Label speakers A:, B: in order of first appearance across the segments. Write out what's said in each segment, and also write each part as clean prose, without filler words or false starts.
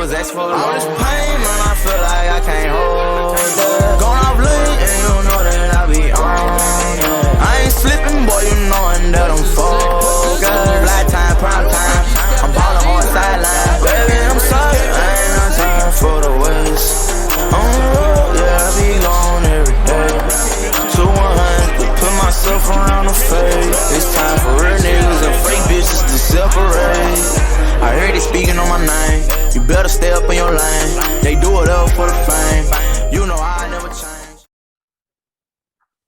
A: was asking for all this pain, man, I feel like I can't hold it. Going off lean, and you know that I be on it. I ain't slipping, boy, you knowin' that I'm focused. Fly time, prime time, I'm ballin' hard sideline. Baby, I'm sorry, I ain't no time for the waste. On the road, yeah, I be gone every day. 2-100, put myself around the face. It's time for real niggas and fake bitches to separate. I heard they speaking on my name. You better stay up in your lane. They do it up for the fame. You know I never change.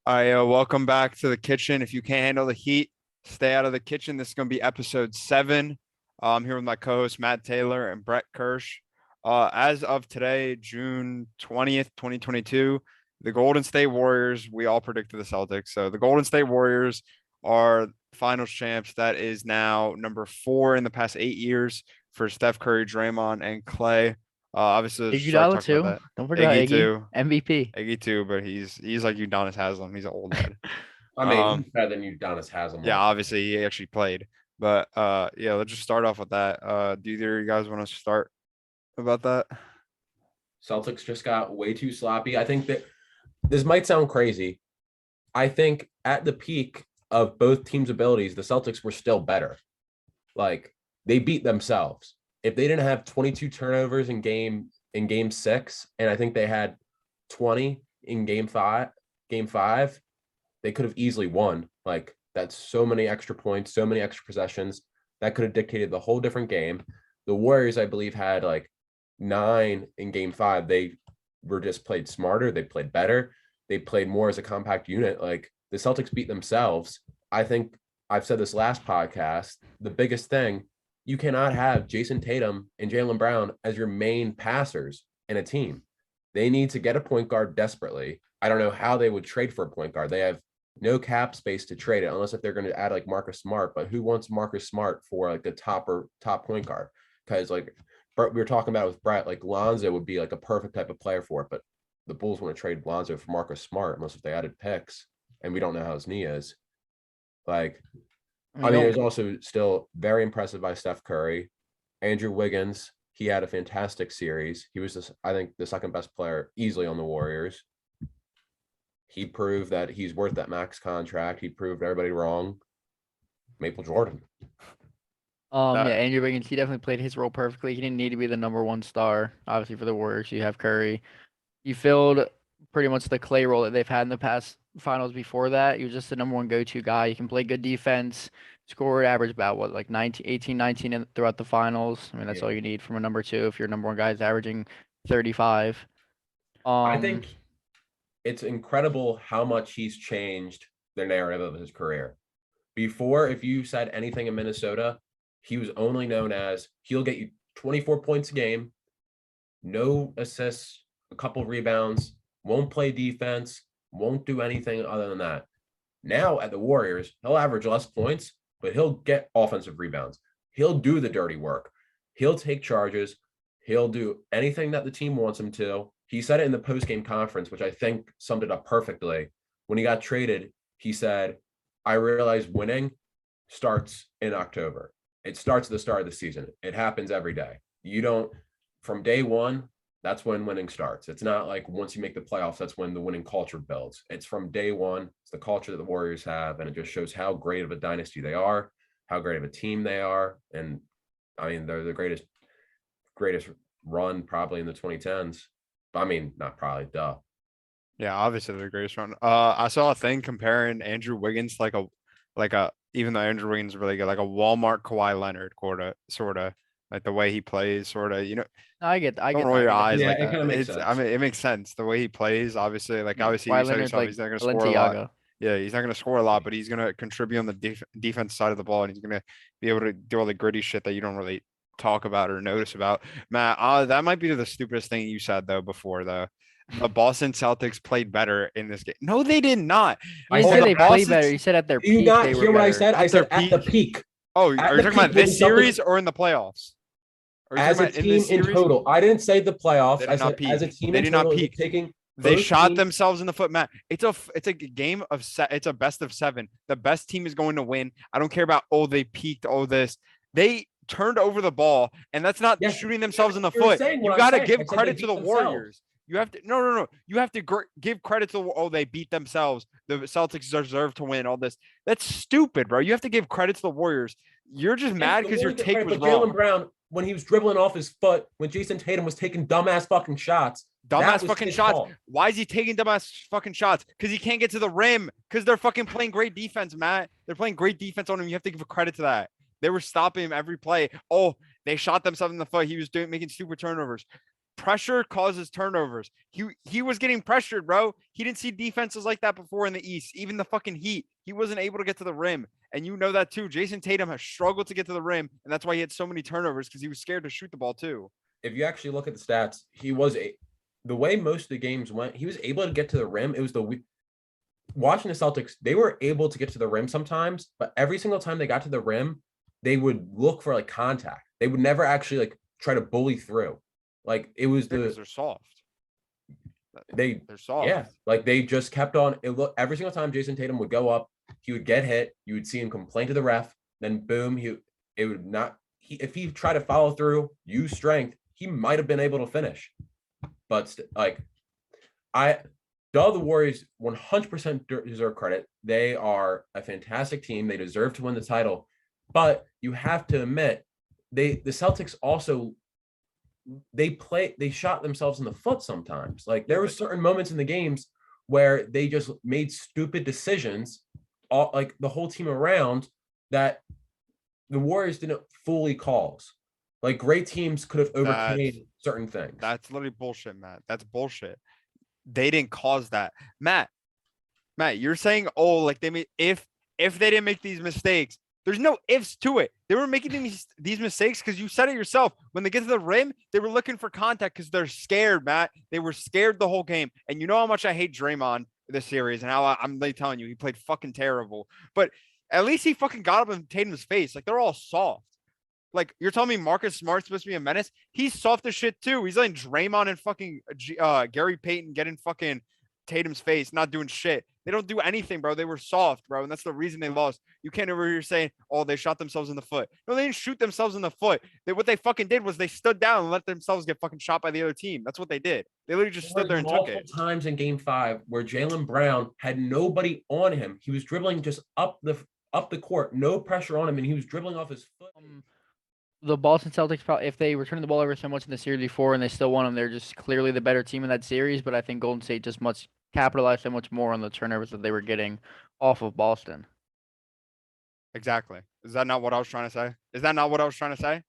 B: All right, welcome back to the kitchen. If you can't handle the heat, stay out of the kitchen. This is going to be episode 7. I'm here with my co-hosts Matt Taylor and Brett Kirsch. As of today, June 20th, 2022, the Golden State Warriors, we all predicted the Celtics. So the Golden State Warriors are finals champs. That is now number 4 in the past 8 years for Steph Curry, Draymond, and Clay. Obviously,
C: Iguodala too. Don't forget
B: Iggy
C: Iggy
B: too.
C: MVP.
B: Iggy too, but he's like Udonis Haslem. He's an old head.
D: I mean, he's better than Udonis Haslem.
B: Yeah, obviously he actually played. But yeah, let's just start off with that. Do either of you guys want to start about that?
D: Celtics just got way too sloppy. I think that this might sound crazy. I think at the peak of both teams' abilities, the Celtics were still better. Like, they beat themselves. If they didn't have 22 turnovers in game 6, and I think they had 20 in game 5, they could have easily won. Like, that's so many extra points, so many extra possessions. That could have dictated the whole different game. The Warriors, I believe, had like 9 in game 5. They were just played smarter. They played better. They played more as a compact unit. Like, the Celtics beat themselves. I think I've said this last podcast, the biggest thing, you cannot have Jason Tatum and Jaylen Brown as your main passers in a team. They need to get a point guard desperately. I don't know how they would trade for a point guard. They have no cap space to trade it, unless if they're going to add like Marcus Smart. But who wants Marcus Smart for like a top point guard? Because like we were talking about with Brett, like Lonzo would be like a perfect type of player for it. But the Bulls want to trade Lonzo for Marcus Smart, unless if they added picks, and we don't know how his knee is. Like, I mean, it was also still very impressive by Steph Curry. Andrew Wiggins, he had a fantastic series. He was, I think, the second best player easily on the Warriors. He proved that he's worth that max contract. He proved everybody wrong. Maple Jordan.
C: Yeah, Andrew Wiggins, he definitely played his role perfectly. He didn't need to be the number 1 star. Obviously, for the Warriors, you have Curry. You filled pretty much the Clay role that they've had in the past finals before that. He was just the number 1 go-to guy. You can play good defense, score average about what, like 18, 19 throughout the finals. I mean, that's all you need from a number 2 if your number 1 guy is averaging 35.
D: I think it's incredible how much he's changed the narrative of his career. Before, if you said anything in Minnesota, he was only known as he'll get you 24 points a game, no assists, a couple rebounds, won't play defense, won't do anything other than that. Now at the Warriors, he'll average less points, but he'll get offensive rebounds. He'll do the dirty work. He'll take charges. He'll do anything that the team wants him to. He said it in the post-game conference, which I think summed it up perfectly. When he got traded, he said, I realize winning starts in October. It starts at the start of the season. It happens every day. From day one, that's when winning starts. It's not like once you make the playoffs, that's when the winning culture builds. It's from day one. It's the culture that the Warriors have, and it just shows how great of a dynasty they are, how great of a team they are. And I mean, they're the greatest run probably in the 2010s. I mean, not probably, duh.
B: Yeah, obviously the greatest run. I saw a thing comparing Andrew Wiggins like a even though Andrew Wiggins is really good, like a Walmart Kawhi Leonard sort of. Like the way he plays, sort of,
C: I get.
B: Don't roll your eyes.
D: Yeah,
B: like
D: it kind of makes sense.
B: I mean, it makes sense the way he plays. Obviously, you said himself,
C: like
B: he's not going to score a lot. Yeah, he's not going to score a lot, but he's going to contribute on the defense side of the ball, and he's going to be able to do all the gritty shit that you don't really talk about or notice about. Matt, that might be the stupidest thing you said though before though. The Boston Celtics played better in this game. No, they did not.
C: I said they played better. You said at their peak.
D: Do you not hear what I said? I said at the peak.
B: Oh, are you talking about this series or in the playoffs?
D: As a team in total. I didn't say the playoffs. I said
B: peak.
D: as a team
B: they
D: in total.
B: They did not peak. They shot themselves in the foot, Matt. It's a game of it's a best of 7. The best team is going to win. I don't care about they peaked, this. They turned over the ball, and that's not shooting themselves in the foot. You got to give credit to the Warriors. You have to no. You have to give credit to they beat themselves. The Celtics deserve to win. All this. That's stupid, bro. You have to give credit to the Warriors. You're just mad because your take was wrong.
D: Jaylen Brown, when he was dribbling off his foot, when Jason Tatum was taking dumbass fucking shots.
B: Dumbass fucking shots. Fault. Why is he taking dumbass fucking shots? Because he can't get to the rim. Because they're fucking playing great defense, Matt. They're playing great defense on him. You have to give credit to that. They were stopping him every play. Oh, they shot themselves in the foot. He was making stupid turnovers. Pressure causes turnovers. He was getting pressured, bro. He didn't see defenses like that before in the East. Even the fucking Heat. He wasn't able to get to the rim. And you know that too. Jason Tatum has struggled to get to the rim. And that's why he had so many turnovers, because he was scared to shoot the ball too.
D: If you actually look at the stats, the way most of the games went, he was able to get to the rim. It was watching the Celtics, they were able to get to the rim sometimes, but every single time they got to the rim, they would look for like contact. They would never actually like try to bully through. Like it was
B: because they're soft.
D: They're soft. Yeah. Like they just kept on. Every single time Jason Tatum would go up, he would get hit. You would see him complain to the ref. Then boom, if he tried to follow through, use strength, he might have been able to finish. But the Warriors 100% deserve credit. They are a fantastic team. They deserve to win the title. But you have to admit, the Celtics also they shot themselves in the foot sometimes. Like there were certain moments in the games where they just made stupid decisions, like the whole team around, that the Warriors didn't fully cause. Like great teams could have overcame certain things.
B: That's literally bullshit, Matt. That's bullshit. They didn't cause that. Matt, you're saying, like they made if they didn't make these mistakes. There's no ifs to it. They were making these mistakes because you said it yourself. When they get to the rim, they were looking for contact because they're scared, Matt. They were scared the whole game. And you know how much I hate Draymond this series and how I'm like telling you, he played fucking terrible. But at least he fucking got up in Tatum's face. Like they're all soft. Like you're telling me Marcus Smart's supposed to be a menace? He's soft as shit too. He's letting Draymond and fucking Gary Payton get in fucking Tatum's face, not doing shit. They don't do anything, bro. They were soft, bro. And that's the reason they lost. You can't over here saying, they shot themselves in the foot. No, they didn't shoot themselves in the foot. What they fucking did was they stood down and let themselves get fucking shot by the other team. That's what they did. They literally just stood there and took it.
D: Multiple times in game 5 where Jaylen Brown had nobody on him. He was dribbling just up the court, no pressure on him, and he was dribbling off his foot.
C: The Boston Celtics, if they were turning the ball over so much in the series before and they still won them, they're just clearly the better team in that series. But I think Golden State just capitalized so much more on the turnovers that they were getting off of Boston.
B: Exactly. Is that not what I was trying to say?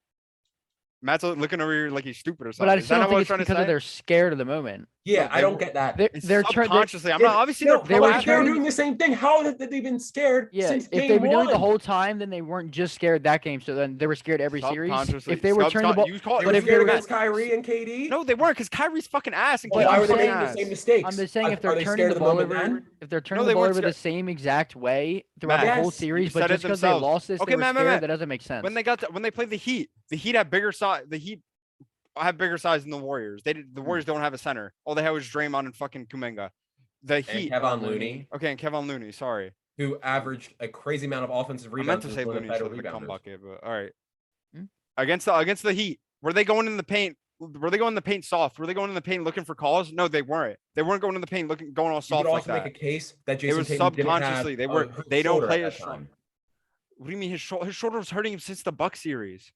B: Matt's looking over here like he's stupid or something.
C: But I just don't think it's because they're scared of the moment.
D: Yeah, I don't get that.
C: They're
B: subconsciously. I'm not obviously
D: they're doing the same thing. How have they been scared since game 1?
C: If they've been doing it the whole time, then they weren't just scared that game. So then they were scared every series. If they were turning the ball,
D: but if they were against Kyrie and KD,
B: no, they weren't, because Kyrie's fucking ass. And
D: why were they making the same mistakes?
C: I'm just saying if they're turning the ball over, the same exact way throughout the whole series, but just because they lost this, they were scared. That doesn't make sense.
B: When they played the Heat had bigger size. The Heat have bigger size than the Warriors. The Warriors don't have a center. All they had was Draymond and fucking Kuminga. The Heat.
D: And Kevon Looney.
B: Okay, and Kevon Looney. Sorry.
D: Who averaged a crazy amount of offensive rebounds.
B: I meant to say Looney for the come bucket, but all right. Against the Heat, were they going in the paint? Were they going in the paint soft? Were they going in the paint looking for calls? No, they weren't. They weren't going in the paint going all soft like that.
D: You could also make a case that Jason
B: it was
D: Tatum
B: subconsciously. They don't play as strong. What do you mean his shoulder was hurting him since the Bucks series?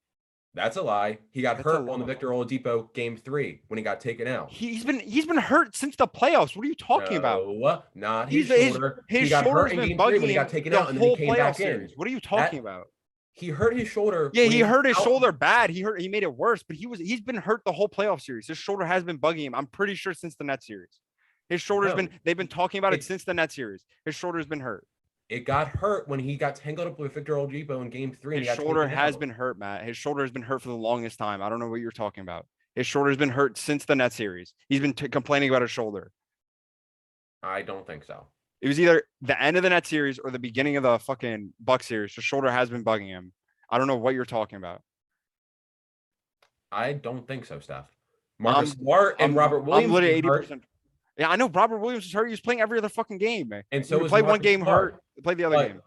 D: That's a lie. He got hurt on the Victor Oladipo game 3 when he got taken out.
B: He's been hurt since the playoffs. What are you talking about?
D: Not his shoulder. He got hurt in game 3 when he got taken out, and then he came back in.
B: What are you talking about?
D: He hurt his shoulder.
B: Yeah, he hurt his shoulder bad. He made it worse, but he's been hurt the whole playoff series. His shoulder has been bugging him. I'm pretty sure since the Nets series. His shoulder's they've been talking about it since the Nets series. His shoulder's been hurt.
D: It got hurt when he got tangled up with Victor Oladipo in game 3.
B: His shoulder has been hurt, Matt. His shoulder has been hurt for the longest time. I don't know what you're talking about. His shoulder has been hurt since the Nets series. He's been complaining about his shoulder.
D: I don't think so.
B: It was either the end of the Nets series or the beginning of the fucking Bucks series. His shoulder has been bugging him. I don't know what you're talking about.
D: I don't think so, Steph. Marcus Smart and Robert Williams.
B: I'm literally 80%. Yeah, I know Robert Williams was hurt. He was playing every other fucking game, man.
D: And so
B: he played one game hurt. Play the other game.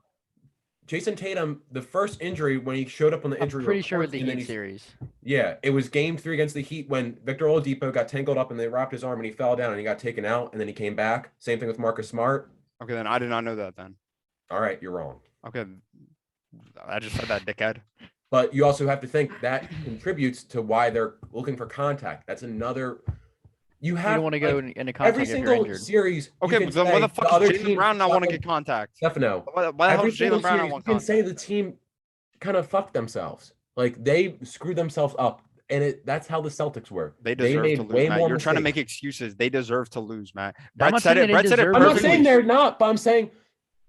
D: Jason Tatum, the first injury when he showed up on the injury
C: I'm pretty sure
D: report,
C: with the
D: and then
C: Heat series.
D: Yeah, it was game 3 against the Heat when Victor Oladipo got tangled up and they wrapped his arm and he fell down and he got taken out and then he came back. Same thing with Marcus Smart.
B: Okay, then I did not know that then.
D: All right, you're wrong.
B: Okay, I just said that, dickhead.
D: But you also have to think that contributes to why they're looking for contact. That's another. You
C: don't want to go into contact
D: every
C: if you're
D: single
C: injured.
D: series.
B: Okay, but then why the fuck does Jaylen Brown not want to get contact?
D: Stefano,
B: Why the hell
D: every
B: does
D: single
B: Jaylen Brown not
D: series, you
B: want
D: can
B: contact?
D: say the team kind of fucked themselves. Like they screwed themselves up, and that's how the Celtics were.
B: They deserve
D: made
B: to
D: way
B: lose, Matt.
D: more
B: You're trying to make
D: mistakes.
B: excuses. They deserve to lose, Matt.
C: I'm
B: Brett
C: not
B: said
C: saying
B: it. Brett said it
C: deserve to
D: I'm not
B: perfectly.
D: saying they're not, but I'm saying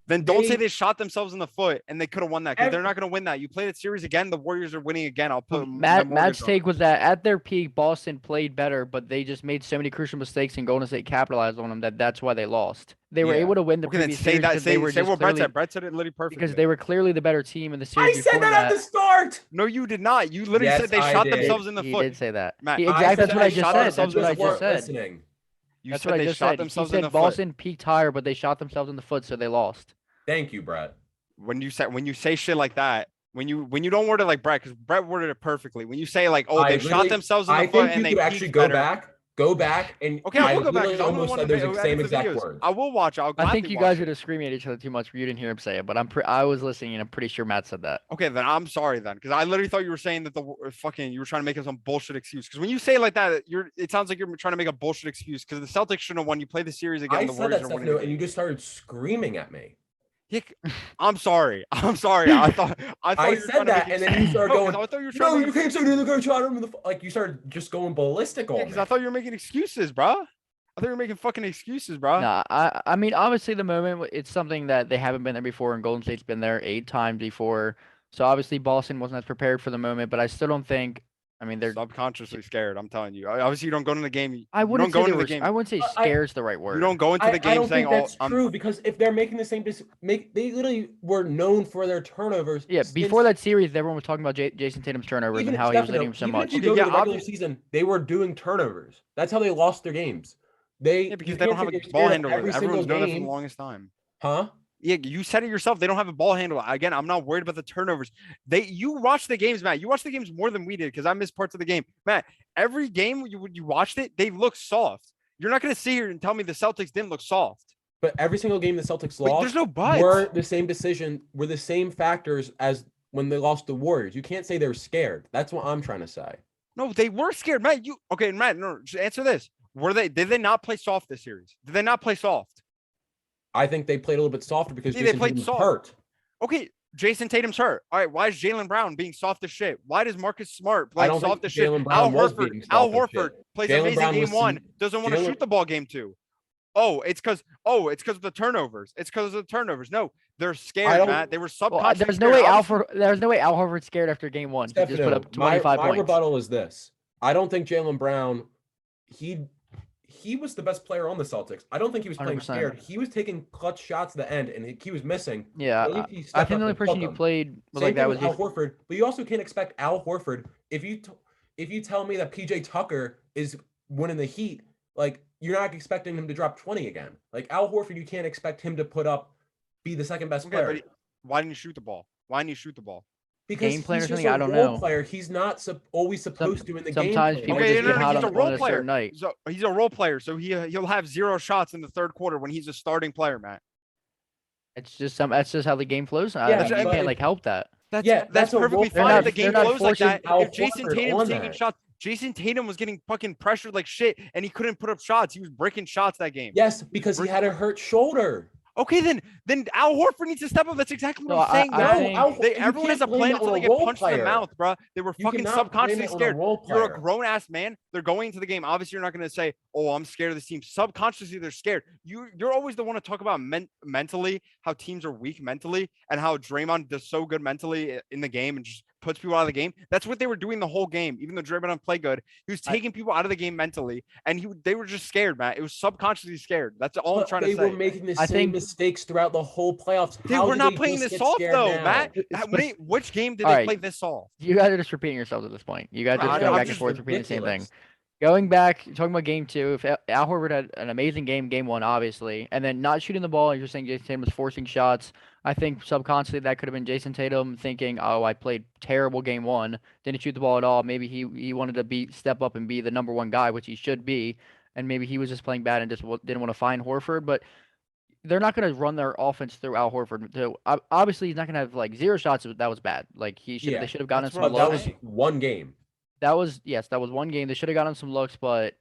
B: Then don't say
D: they-
B: they shot themselves in the foot and they could have won that because they're not going to win that. You play the series again, the Warriors are winning again. I'll put
C: Matt's take was that at their peak, Boston played better, but they just made so many crucial mistakes and Golden State capitalized on them that's why they lost. They were
D: Yeah.
C: able to win the
B: Okay, then
C: previous
B: say
C: series
B: that.
C: because they were
B: Say
C: just
B: what Brett
C: clearly,
B: said. Brett said it literally perfectly.
C: because they were clearly the better team in the
D: I
C: series
D: said
C: before
D: that at the start.
B: No, you did not. You literally
D: Yes,
B: said they
D: I
B: shot
D: did.
B: themselves in the
C: He
B: foot.
C: did say that.
B: Matt,
C: Exactly. That's what I
B: they
C: just
B: shot
C: said.
B: themselves
C: That's what I
B: in the
C: just
B: foot.
C: said.
D: Listening.
B: You
C: That's
B: said
C: what I
B: they
C: just
B: shot
C: said. He
B: themselves in the
C: said
B: foot.
C: Boston peaked higher, but they shot themselves in the foot, so they lost.
D: Thank you, Brett.
B: When you say shit like that, when you don't word it like Brett, because Brett worded it perfectly. When you say like, oh, they shot themselves in the
D: I
B: foot
D: think
B: and
D: you
B: they
D: could actually
B: peaked
D: go
B: better.
D: back, and
B: Okay, I will go back
D: literally
B: because I'm the
D: almost
B: one
D: said
B: who
D: those
B: edits
D: same
B: the
D: exact
B: videos.
D: words.
B: I will watch it. I'll
C: I think
B: gladly
C: you
B: watch
C: guys
B: it.
C: are just screaming at each other too much. You didn't hear him say it, but I was listening and I'm pretty sure Matt said that.
B: Okay, then I'm sorry then, because I literally thought you were saying that you were trying to make up some bullshit excuse. Because when you say it like that, it sounds like you're trying to make a bullshit excuse. Because the Celtics shouldn't have won. You play the series again.
D: I
B: The
D: said
B: Warriors
D: that
B: are
D: stuff,
B: winning.
D: and you just started screaming at me.
B: I'm sorry. I thought
D: I
B: you were
D: said
B: trying
D: that,
B: to
D: and then you started going.
B: I thought you were
D: No,
B: trying to
D: you can't say the coach shot him in the like. You started just going ballistic on
B: because
D: me.
B: I thought you were making excuses, bro. I thought you were making fucking excuses, bro.
C: Nah, I mean, obviously the moment it's something that they haven't been there before, and Golden State's been there 8 times before. So obviously Boston wasn't as prepared for the moment, but I still don't think. I mean, they're
B: subconsciously scared. I'm telling you. Obviously, you don't go into the game.
C: I wouldn't
B: you don't
C: say
B: go
C: they
B: into the
C: were.
B: game.
C: I wouldn't say scared is the right word.
B: You don't go into the
D: I
B: game
D: don't
B: saying,
D: think that's
B: "Oh,
D: true," because if they're making the same they literally were known for their turnovers.
C: Yeah, before that series, everyone was talking about Jason Tatum's turnovers and how he was leading them so
D: even
C: much.
D: if you go to the regular season, they were doing turnovers. That's how they lost their games.
B: because they don't have a ball handler. Everyone's known that for the
D: game,
B: longest time.
D: huh?
B: Yeah, you said it yourself. They don't have a ball handle. Again, I'm not worried about the turnovers. You watch the games, Matt. You watch the games more than we did because I missed parts of the game. Matt, every game you watched it, they look soft. You're not going to sit here and tell me the Celtics didn't look soft.
D: But every single game the Celtics
B: But
D: lost
B: there's no buts.
D: were the same factors as when they lost the Warriors. You can't say they're scared. That's what I'm trying to say.
B: No, they were scared, Matt. Matt, no, just answer this. Did they not play soft this series? Did they not play soft?
D: I think they played a little bit softer because
B: Yeah,
D: Jason
B: they played
D: Tatum's
B: soft.
D: hurt.
B: Okay, Jason Tatum's hurt. All right, why is Jaylen Brown being soft as shit? Why does Marcus Smart play
D: don't
B: soft
D: think
B: as shit?
D: Jaylen Brown was being
B: Al
D: soft as
B: Horford
D: shit.
B: plays
D: Jaylen
B: amazing
D: Brown
B: game
D: was
B: 1, doesn't want to shoot the ball game 2. It's because of the turnovers. It's because of the turnovers. No, they're scared, Matt. They were subconsciously
C: there's no way Al Horford's scared after game 1. He just put up 25 points.
D: My rebuttal is this. I don't think Jaylen Brown, he was the best player on the Celtics. I don't think he was playing
C: 100%.
D: scared. He was taking clutch shots at the end, and he was missing.
C: Yeah, I think the only person you played was like that was
D: Al Horford. But you also can't expect Al Horford if you tell me that PJ Tucker is winning the Heat, like you're not expecting him to drop 20 again. Like Al Horford, you can't expect him to be the second best player.
B: But why didn't you shoot the ball? Why didn't you shoot the ball?
D: Because
C: game plan
D: he's
C: or
D: just
C: something?
D: a
C: I don't
D: role
C: know.
D: player. He's not always supposed to in the game.
C: Sometimes
D: plan.
C: people just get hot
B: he's a
C: on
B: role
C: a
B: player.
C: certain night.
B: So he's a role player, so he'll have 0 shots in the third quarter when he's a starting player, Matt.
C: It's just that's just how the game flows.
D: Yeah,
C: You can't help that.
B: That's
D: a
B: perfectly
D: role
B: fine
D: player.
B: if the game
C: They're not
B: flows like that.
D: Al
B: If Jason
D: Horford
B: Tatum's
D: on
B: taking
D: that.
B: shots, Jason Tatum was getting fucking pressured like shit, and he couldn't put up shots. He was breaking shots that game.
D: Yes, because he had a hurt shoulder.
B: Okay, then Al Horford needs to step up. That's exactly what I'm saying. Everyone has a plan until they get punched in the mouth, bro. They were fucking subconsciously scared. You're a grown ass man. They're going into the game. Obviously, you're not going to say, "Oh, I'm scared of this team." Subconsciously, they're scared. You're always the one to talk about mentally how teams are weak mentally and how Draymond does so good mentally in the game and just puts people out of the game. That's what they were doing the whole game. Even though Draymond didn't play good, he was taking people out of the game mentally, and they were just scared, Matt. It was subconsciously scared. That's all I'm trying to say.
D: They were making the same mistakes throughout the whole playoffs.
B: They were not playing this soft though, Matt. Which game did they play this soft?
C: You guys are just repeating yourselves at this point. You guys just go back and forth repeating the same thing. Going back, talking about game 2, if Al Horford had an amazing game 1, obviously, and then not shooting the ball, and you're saying Jason Tatum was forcing shots, I think subconsciously that could have been Jason Tatum thinking, "Oh, I played terrible game 1, didn't shoot the ball at all." Maybe he wanted to step up and be the number 1 guy, which he should be, and maybe he was just playing bad and just didn't want to find Horford. But they're not going to run their offense through Al Horford. So obviously, he's not going to have like 0 shots. That was bad. Like they should have gotten some
D: But
C: looks.
D: that was one game.
C: That was one game. They should have gotten some looks, but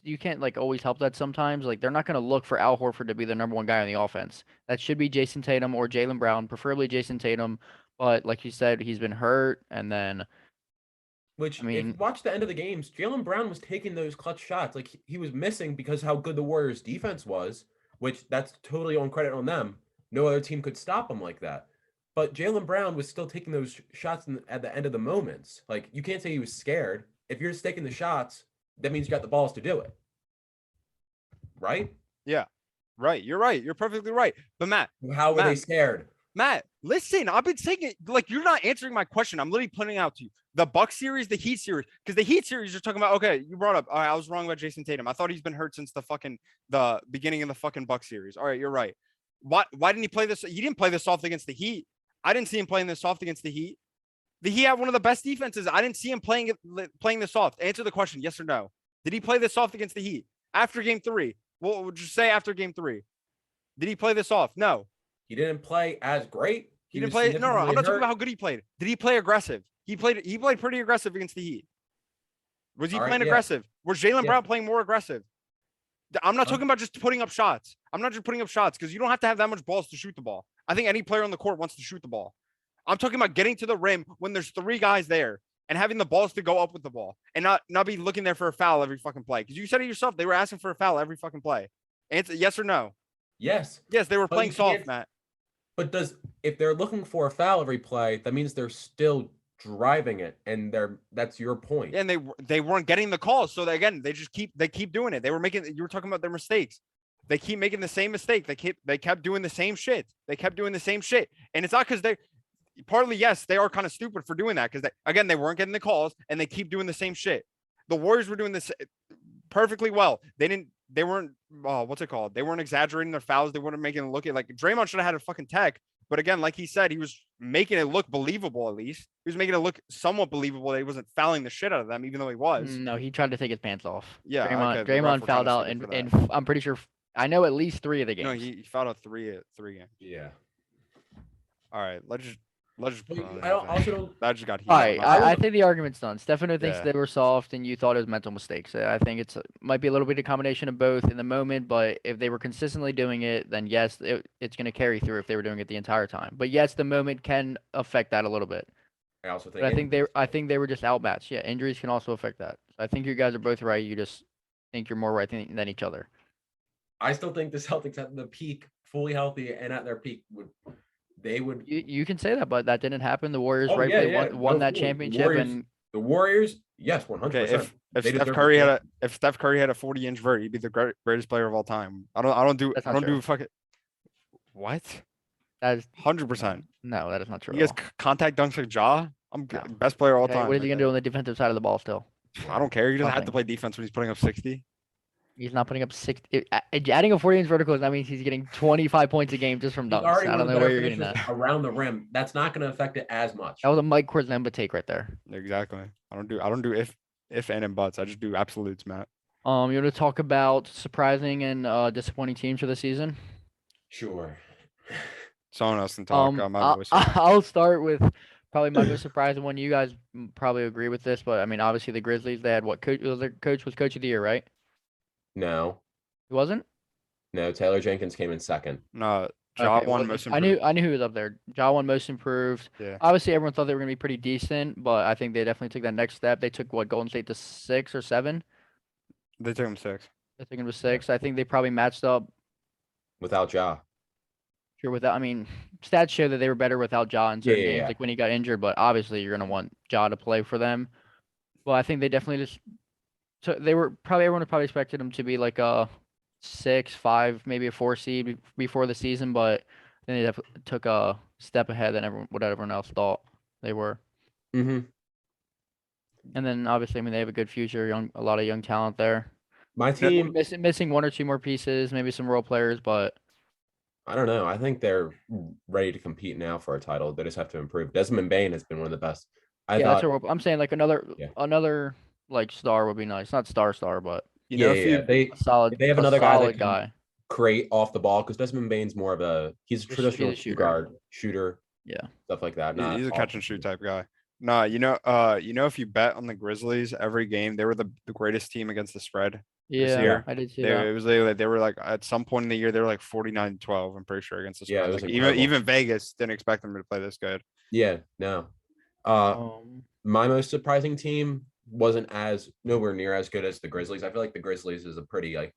C: you can't like always help that sometimes. Like they're not going to look for Al Horford to be the number 1 guy on the offense. That should be Jason Tatum or Jaylen Brown, preferably Jason Tatum. But like you said, he's been hurt, and then
D: if you watch the end of the games, Jaylen Brown was taking those clutch shots. Like he was missing because how good the Warriors defense was, which that's totally on credit on them. No other team could stop him like that. But Jaylen Brown was still taking those shots at the end of the moments. Like you can't say he was scared. If you're just taking the shots, that means you got the balls to do it. Right?
B: Yeah. Right. You're right. You're perfectly right. But Matt,
D: how were they scared?
B: Matt, listen, I've been saying it like you're not answering my question. I'm literally pointing out to you the Bucks series, the Heat series, because the Heat series you're talking about. Okay, you brought up. All right, I was wrong about Jason Tatum. I thought he's been hurt since the beginning of the fucking Bucks series. All right, you're right. Why didn't he play this? He didn't play this soft against the Heat. I didn't see him playing this soft against the Heat. The Heat had one of the best defenses. I didn't see him playing this soft. Answer the question, yes or no. Did he play this soft against the Heat after game 3? What would you say after game 3? Did he play this off? No.
D: He didn't play as great.
B: He didn't play. No, I'm not talking about how good he played. Did he play aggressive? He played pretty aggressive against the Heat. Was he playing aggressive? Was Jaylen Brown playing more aggressive? I'm not talking about just putting up shots. I'm not just putting up shots because you don't have to have that much balls to shoot the ball. I think any player on the court wants to shoot the ball. I'm talking about getting to the rim when there's 3 guys there and having the balls to go up with the ball and not be looking there for a foul every fucking play. Because you said it yourself, they were asking for a foul every fucking play. Answer yes or no.
D: Yes.
B: Yes, they were playing soft, Matt.
D: But if they're looking for a foul every play, that means they're still driving it, and that's your point.
B: Yeah, and they weren't getting the calls, so they just keep doing it. They were making. You were talking about their mistakes. They keep making the same mistake. They kept doing the same shit. They kept doing the same shit, and it's not because they. Partly, yes, they are kind of stupid for doing that because they weren't getting the calls and they keep doing the same shit. The Warriors were doing this perfectly well. They weren't what's it called? They weren't exaggerating their fouls. They weren't making it look like Draymond should have had a fucking tech. But again, like he said, he was making it look believable. At least he was making it look somewhat believable that he wasn't fouling the shit out of them, even though he was.
C: No, he tried to take his pants off.
B: Yeah,
C: Draymond fouled out, and I'm pretty sure I know at least 3 of the games.
B: No, he fouled out 3 games.
D: Yeah.
B: All right, let's just. That just got heated.
C: All right, I think the argument's done. Stefano thinks they were soft, and you thought it was mental mistakes. I think might be a little bit of combination of both in the moment, but if they were consistently doing it, then yes, it's going to carry through if they were doing it the entire time. But yes, the moment can affect that a little bit.
D: I also think.
C: I think they were just outmatched. Yeah, injuries can also affect that. I think you guys are both right. You just think you're more right than each other.
D: I still think the Celtics at the peak, fully healthy and at their peak, would.
C: You can say that, but that didn't happen. The Warriors won that championship, and
D: the Warriors, yes, 100%.
B: Okay, if Steph Curry had a 40-inch vert, he'd be the greatest player of all time. I don't do fucking what?
C: That is
B: 100%.
C: No, that is not true.
B: He has contact dunks like Ja. I'm best player of all time.
C: What is he gonna do on the defensive side of the ball still?
B: I don't care. He doesn't have to play defense when he's putting up 60.
C: He's not putting up 60. Adding a 40-inch vertical, that means he's getting 25 points a game just from dunks. I don't know where you're getting that.
D: Around the rim, that's not going to affect it as much.
C: That was a Mike Korzemba take right there.
B: Exactly. I don't do if and buts. I just do absolutes, Matt.
C: You want to talk about surprising and disappointing teams for the season?
D: Sure.
B: Someone else can talk.
C: I'll start with probably my most surprising one. You guys probably agree with this, but I mean, obviously the Grizzlies. They had what? Their coach was coach of the year, right?
D: No.
C: He wasn't?
D: No, Taylor Jenkins came in second.
B: No, Ja won most improved.
C: I knew he was up there. Ja won most improved.
B: Yeah.
C: Obviously, everyone thought they were going to be pretty decent, but I think they definitely took that next step. They took Golden State to 6 or 7?
B: They took him 6.
C: I think it was 6. I think they probably matched up.
D: Without Ja.
C: Sure, stats show that they were better without Ja in certain games, like when he got injured, but obviously you're going to want Ja to play for them. Well, I think they definitely so everyone probably expected them to be like a 6, 5, maybe a 4 seed before the season, but then they definitely took a step ahead than what everyone else thought they were.
D: Mm-hmm.
C: And then obviously, I mean, they have a good future, a lot of young talent there.
D: My team,
C: Missing one or two more pieces, maybe some role players, but
D: I don't know. I think they're ready to compete now for a title. They just have to improve. Desmond Bain has been one of the best. I
C: yeah, that's
D: thought,
C: a role. I'm saying like
D: yeah,
C: another like star would be nice. Not star, but
B: You know, if you
D: They
C: solid,
D: if they have
C: a
D: another guy that
C: solid
D: can
C: guy.
D: create off the ball, because Desmond Bain's more of he's a
C: He's
D: traditional
C: a
D: two
C: shooter.
D: guard shooter,
C: Yeah.
D: stuff like that.
B: he's
D: Not
B: a catch and
D: offensive.
B: shoot type guy. No, if you bet on the Grizzlies every game, they were the greatest team against the spread this
C: Yeah,
B: year.
C: I did see
B: They
C: that.
B: it was they were like at some point in the year they were like 49-12, I'm pretty sure, against the
D: Yeah,
B: spread.
D: it was
B: Like
D: incredible.
B: even Vegas didn't expect them to play this good.
D: Yeah, no.
C: Um,
D: My most surprising team wasn't nowhere near as good as the Grizzlies. I feel like the Grizzlies is a pretty like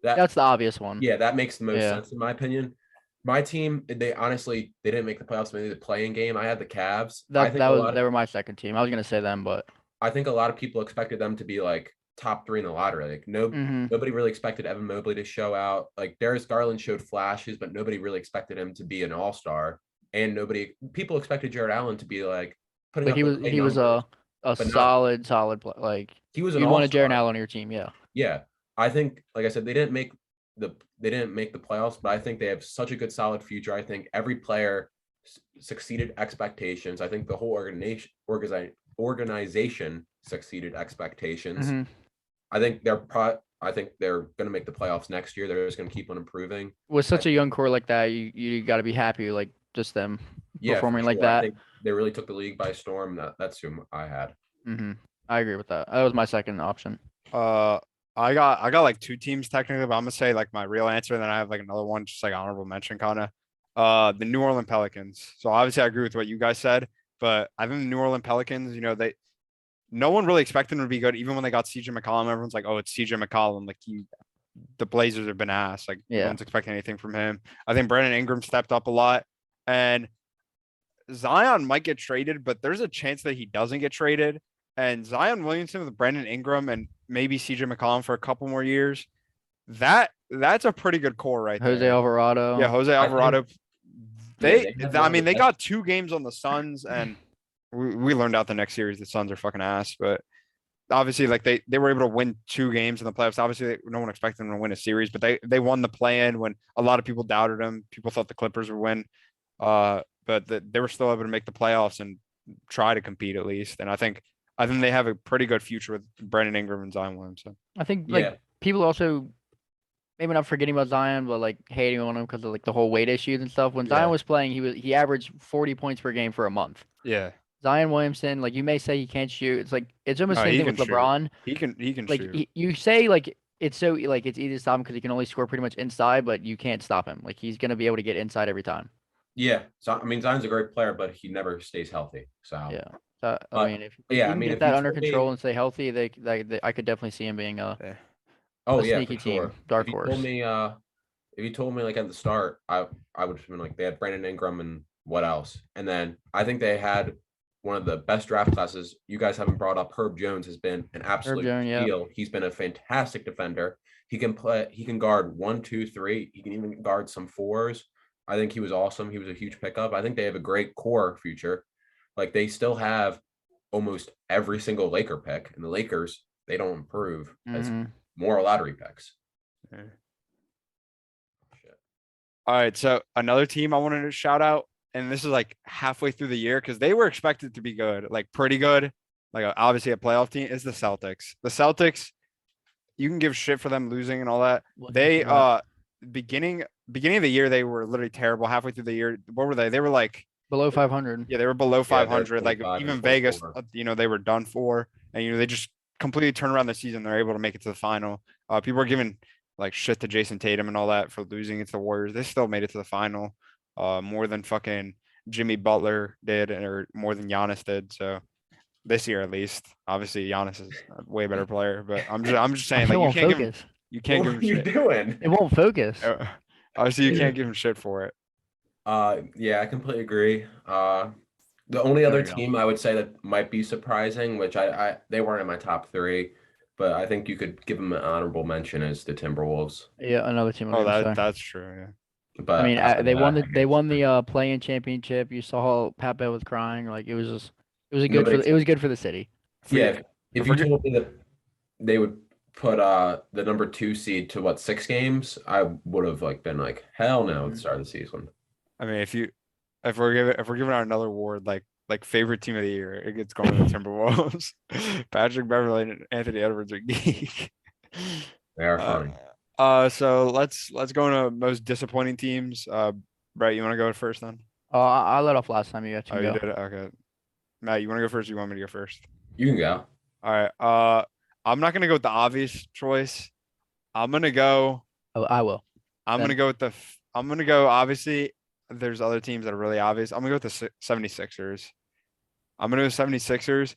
D: that.
C: that's the obvious one.
D: Yeah, that makes the most
C: Yeah.
D: sense in my opinion. My team, they honestly they didn't make the playoffs. Maybe the playing game. I had the Cavs.
C: They were my second team. I was gonna say them, but
D: I think a lot of people expected them to be like top 3 in the lottery. Like nobody really expected Evan Mobley to show out. Like Darius Garland showed flashes, but nobody really expected him to be an all-star. And people expected Jared Allen to be like putting
C: but
D: up
C: he was
D: numbers,
C: a
D: but not
C: solid play. Like
D: he was an
C: you wanted Jared
D: all-star.
C: Allen on your team, yeah.
D: Yeah. I think, like I said, they didn't make the playoffs, but I think they have such a good solid future. I think every player succeeded expectations. I think the whole organization succeeded expectations.
C: Mhm.
D: I think they're going to make the playoffs next year. They're just going to keep on improving.
C: With such a young core like that, you got to be happy, like just them performing
D: for
C: like
D: sure. I
C: that.
D: think they really took the league by storm. That's who I had.
C: I agree with that. That was my second option.
B: I got like two teams technically, but I'm gonna say like my real answer, and then I have like another one, just like honorable mention kind of. The New Orleans Pelicans. So obviously I agree with what you guys said, but I think the New Orleans Pelicans, no one really expected them to be good, even when they got CJ McCollum. Everyone's like, oh, it's CJ McCollum. Like the Blazers have been asked. Like no one's expecting anything from him. I think Brandon Ingram stepped up a lot, and Zion might get traded, but there's a chance that he doesn't get traded. And Zion Williamson with Brandon Ingram and maybe CJ McCollum for a couple more years. That's a pretty good core right there.
C: Jose Alvarado.
B: Yeah, Jose Alvarado. They
D: they
B: got 2 games on the Suns, and we learned out the next series the Suns are fucking ass. But obviously, like they were able to win 2 games in the playoffs. Obviously, no one expected them to win a series, but they won the play-in when a lot of people doubted them. People thought the Clippers would win, but they were still able to make the playoffs and try to compete at least. And I think they have a pretty good future with Brandon Ingram and Zion Williamson.
C: I think people also maybe not forgetting about Zion, but like hating on him because of like the whole weight issues and stuff. When Zion was playing, he averaged 40 points per game for a month.
B: Yeah.
C: Zion Williamson, like you may say he can't shoot. It's like it's almost the same thing with LeBron.
B: He can
C: like
B: shoot.
C: You say like it's easy to stop him because he can only score pretty much inside, but you can't stop him. Like he's gonna be able to get inside every time.
D: Yeah. So I mean Zion's a great player, but he never stays healthy. So
C: yeah. I mean, if you can get that under control and stay healthy, I could definitely see him being a sneaky team, dark horse.
D: If you told me like at the start, I would have been like they had Brandon Ingram and what else, and then I think they had one of the best draft classes. You guys haven't brought up Herb Jones has been an absolute steal. He's been a fantastic defender. He can guard 1, 2, 3. He can even guard some 4s. I think he was awesome. He was a huge pickup. I think they have a great core future. Like they still have almost every single Laker pick, and the Lakers, they don't improve as more lottery picks.
B: Yeah. All right, so another team I wanted to shout out, and this is like halfway through the year because they were expected to be good, like pretty good, like obviously a playoff team, is the Celtics. The Celtics, you can give shit for them losing and all that. They beginning of the year they were literally terrible. Halfway through the year, what were they? They were like
C: below 500.
B: Yeah, they were below 500. Like even Vegas,
D: 4.
B: They were done for, and they just completely turned around the season. They're able to make it to the final. People are giving like shit to Jason Tatum and all that for losing against the Warriors. They still made it to the final, more than fucking Jimmy Butler did, or more than Giannis did. So this year at least, obviously Giannis is a way better player. But I'm just saying, like you can't give him shit.
D: Doing?
C: It won't focus.
B: Obviously, you can't give him shit for it.
D: Yeah, I completely agree. The only other team I would say that might be surprising, which they weren't in my top 3, but I think you could give them an honorable mention, is the Timberwolves.
C: Yeah, another team.
B: That's true. Yeah.
D: But
C: I mean, they won the play-in championship. You saw how Pat Bev was crying. Like it was good for the city.
D: Yeah, if you told me that they would put the number 2 seed to 6 games, I would have been like, hell no at the start of the season.
B: I mean, if we're giving out another award like favorite team of the year, it gets going to the Timberwolves. Patrick Beverley and Anthony Edwards are geek.
D: They are funny.
B: So let's go into most disappointing teams. Brett, you want to go first then?
C: Oh, I let off last time. You got
B: you did it? Okay. Matt, you want to go first or you want me to go first?
D: You can go.
B: All right. I'm not gonna go with the obvious choice. I'm gonna go.
C: Oh, I will.
B: I'm gonna go obviously there's other teams that are really obvious. I'm gonna go with the 76ers. I'm gonna go 76ers.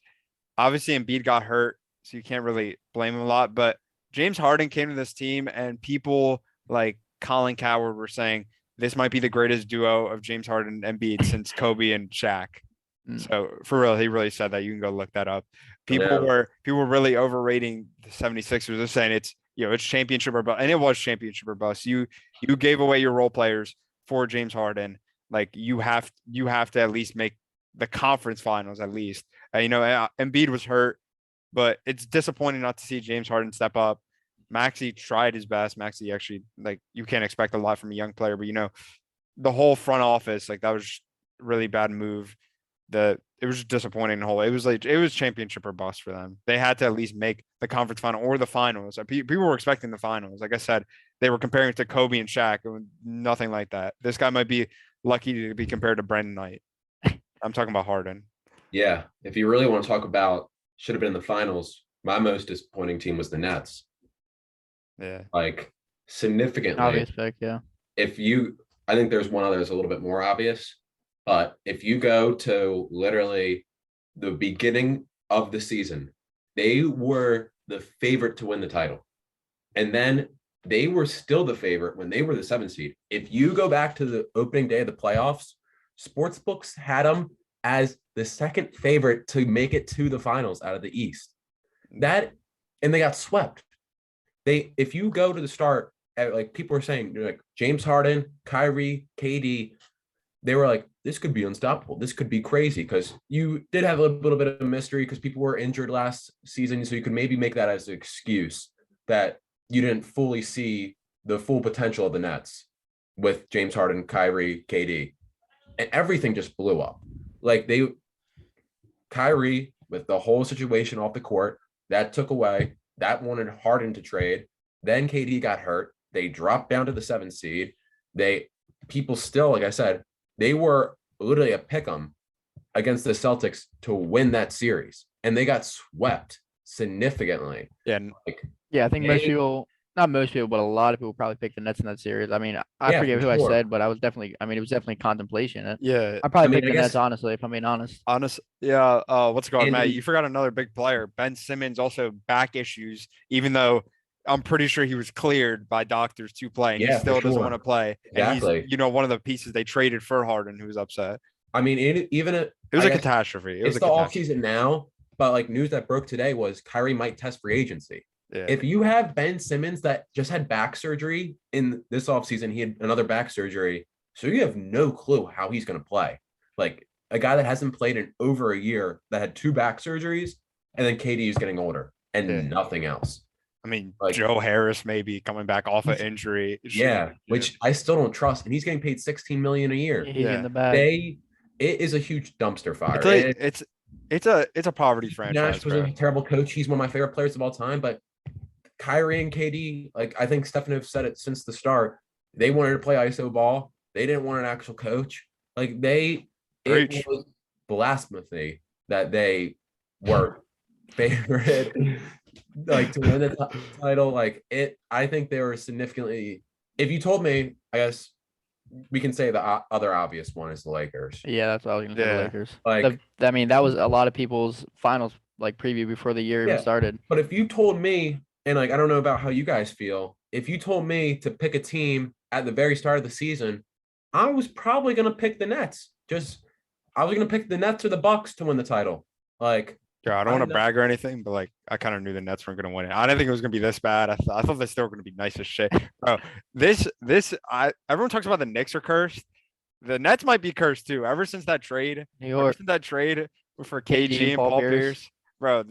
B: Obviously Embiid got hurt, so you can't really blame him a lot, but James Harden came to this team and people like Colin Cowherd were saying this might be the greatest duo of James Harden and Embiid since Kobe and Shaq. So for real, he really said that. You can go look that up. People were really overrating the 76ers. They're saying it's championship or bust, and it was championship or bust. You gave away your role players for James Harden. Like you have to at least make the conference finals at least. Embiid was hurt, but it's disappointing not to see James Harden step up. Maxey tried his best. Maxey actually, you can't expect a lot from a young player, but the whole front office, that was really bad move. It was just disappointing. It was championship or bust for them. They had to at least make the conference final or the finals. People were expecting the finals. Like I said, they were comparing it to Kobe and Shaq. It was nothing like that. This guy might be lucky to be compared to Brendan Knight. I'm talking about Harden.
D: Yeah, if you really want to talk about should have been in the finals, my most disappointing team was the Nets.
B: Yeah,
D: significantly.
C: Obvious pick, yeah.
D: I think there's one other that's a little bit more obvious. But if you go to literally the beginning of the season, they were the favorite to win the title. And then they were still the favorite when they were the 7th seed. If you go back to the opening day of the playoffs, sportsbooks had them as the second favorite to make it to the finals out of the East. And they got swept. If you go to the start, people were saying, James Harden, Kyrie, KD, they were like, this could be unstoppable. This could be crazy because you did have a little bit of mystery because people were injured last season. So you could maybe make that as an excuse that you didn't fully see the full potential of the Nets with James Harden, Kyrie, KD, and everything just blew up. Kyrie, with the whole situation off the court, that took away, that wanted Harden to trade. Then KD got hurt. They dropped down to the 7th seed. People still, like I said, they were literally a pick'em against the Celtics to win that series, and they got swept significantly.
B: Yeah,
C: I think not most people, but a lot of people probably picked the Nets in that series. I mean, I forget who I said, but it was definitely contemplation.
B: Yeah,
C: I probably picked the Nets, honestly, if I'm being honest.
B: Yeah. What's going on, Matt? You forgot another big player, Ben Simmons, also back issues, even though I'm pretty sure he was cleared by doctors to play, and he still doesn't want to play.
D: Exactly.
B: And he's, one of the pieces they traded for Harden, who was upset.
D: I mean, it
B: was a catastrophe.
D: It's the offseason now, but news that broke today was Kyrie might test free agency.
B: Yeah.
D: If you have Ben Simmons that just had back surgery in this offseason, he had another back surgery, so you have no clue how he's going to play. A guy that hasn't played in over a year that had 2 back surgeries, and then KD is getting older and nothing else.
B: I mean, Joe Harris may be coming back off an injury.
D: Which I still don't trust. And he's getting paid $16 million a year.
C: He's in the bag.
D: It is a huge dumpster fire.
B: It's a poverty franchise.
D: Nash was a terrible coach. He's one of my favorite players of all time. But Kyrie and KD, I think Stephen have said it since the start, they wanted to play ISO ball. They didn't want an actual coach. It was blasphemy that they were favorite. To win the title, I think they were significantly. If you told me, I guess we can say the other obvious one is the Lakers.
C: Yeah, that's what I was gonna say. The Lakers. That was a lot of people's finals preview before the year even started.
D: But if you told me, and I don't know about how you guys feel, if you told me to pick a team at the very start of the season, I was probably gonna pick the Nets. I was gonna pick the Nets or the Bucks to win the title.
B: Yeah, I don't want to brag or anything, but I kind of knew the Nets weren't going to win it. I didn't think it was going to be this bad. I thought they still were going to be nice as shit. Bro, everyone talks about the Knicks are cursed. The Nets might be cursed too. Ever since that trade, for KG and Paul Pierce, bro,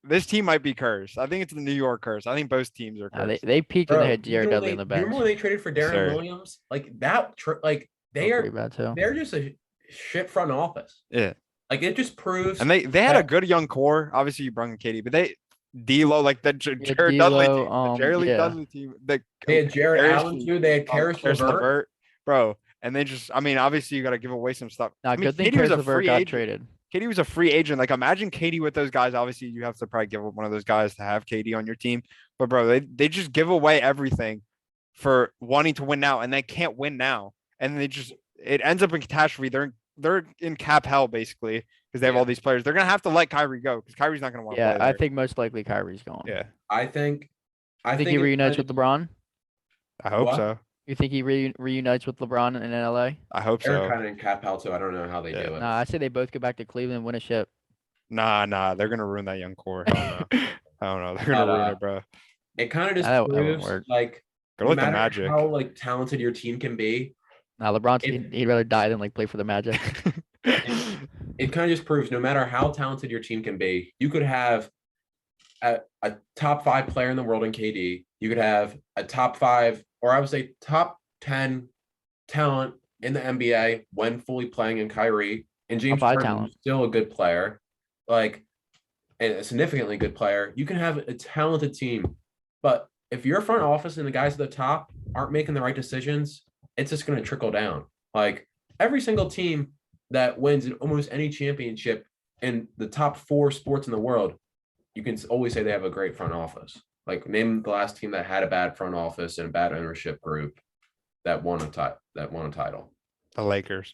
B: this team might be cursed. I think it's the New York curse. I think both teams are
C: They
B: cursed.
C: they peaked when they had
D: You
C: Jared
D: know
C: Dudley in the bench.
D: remember when they traded for
B: Yes,
D: Darren
B: sir.
D: Williams? Like that, like they
C: Pretty
D: are
C: bad too.
D: they're just a shit front office.
B: Yeah.
D: Like it just proves.
B: And they had a
D: that-
B: good young core. Obviously, you brought in Katie, but D'Lo, like the
C: Yeah,
B: Jared Dudley team,
C: D'Lo,
B: the Jared Lee
C: yeah.
B: Dudley team, the
D: They had Jared
B: Karis-
D: Allen too. They had Karis
B: Karis
D: LeVert.
B: LeVert, bro. And they just, I mean, obviously you got to give away some stuff.
C: Nah,
B: I mean,
C: good thing
B: Katie was
C: Karis
B: a
C: LeVert
B: free
C: got
B: agent.
C: traded.
B: Katie was a free agent. Like, imagine Katie with those guys. Obviously, you have to probably give up one of those guys to have Katie on your team. But bro, they just give away everything for wanting to win now, and they can't win now. And it ends up in catastrophe. They're in cap hell basically because they have all these players. They're gonna have to let Kyrie go because Kyrie's not gonna want to
C: Yeah,
B: play
C: I
B: there.
C: think most likely Kyrie's gone.
B: Yeah,
D: I think
C: He reunites with LeBron?
B: I hope
D: What?
B: so.
C: You think he reunites with LeBron in LA?
B: I hope
D: They're
B: so.
D: kind of in cap hell too. I don't know how they
B: Yeah.
D: do it.
C: Nah, I say they both go back to Cleveland and win a ship.
B: Nah, they're gonna ruin that young core. Hell no. I don't know. They're gonna ruin it, bro.
D: It kind of just
C: That wouldn't
D: proves
C: work.
D: like
B: Go
D: no
B: with the
D: matter
B: Magic.
D: how like talented your team can be,
C: Nah, LeBron,
D: If-
C: he'd rather die than like play for the Magic.
D: it kind of just proves no matter how talented your team can be, you could have a top 5 player in the world in KD. You could have a top 5, or I would say top 10 talent in the NBA when fully playing in Kyrie. And James
C: Top 5
D: Harden
C: talent.
D: is still a good player, like, and a significantly good player. You can have a talented team, but if your front office and the guys at the top aren't making the right decisions, it's just going to trickle down. Like every single team that wins in almost any championship in the top 4 sports in the world, you can always say they have a great front office. Like name the last team that had a bad front office and a bad ownership group that won a title.
B: The Lakers.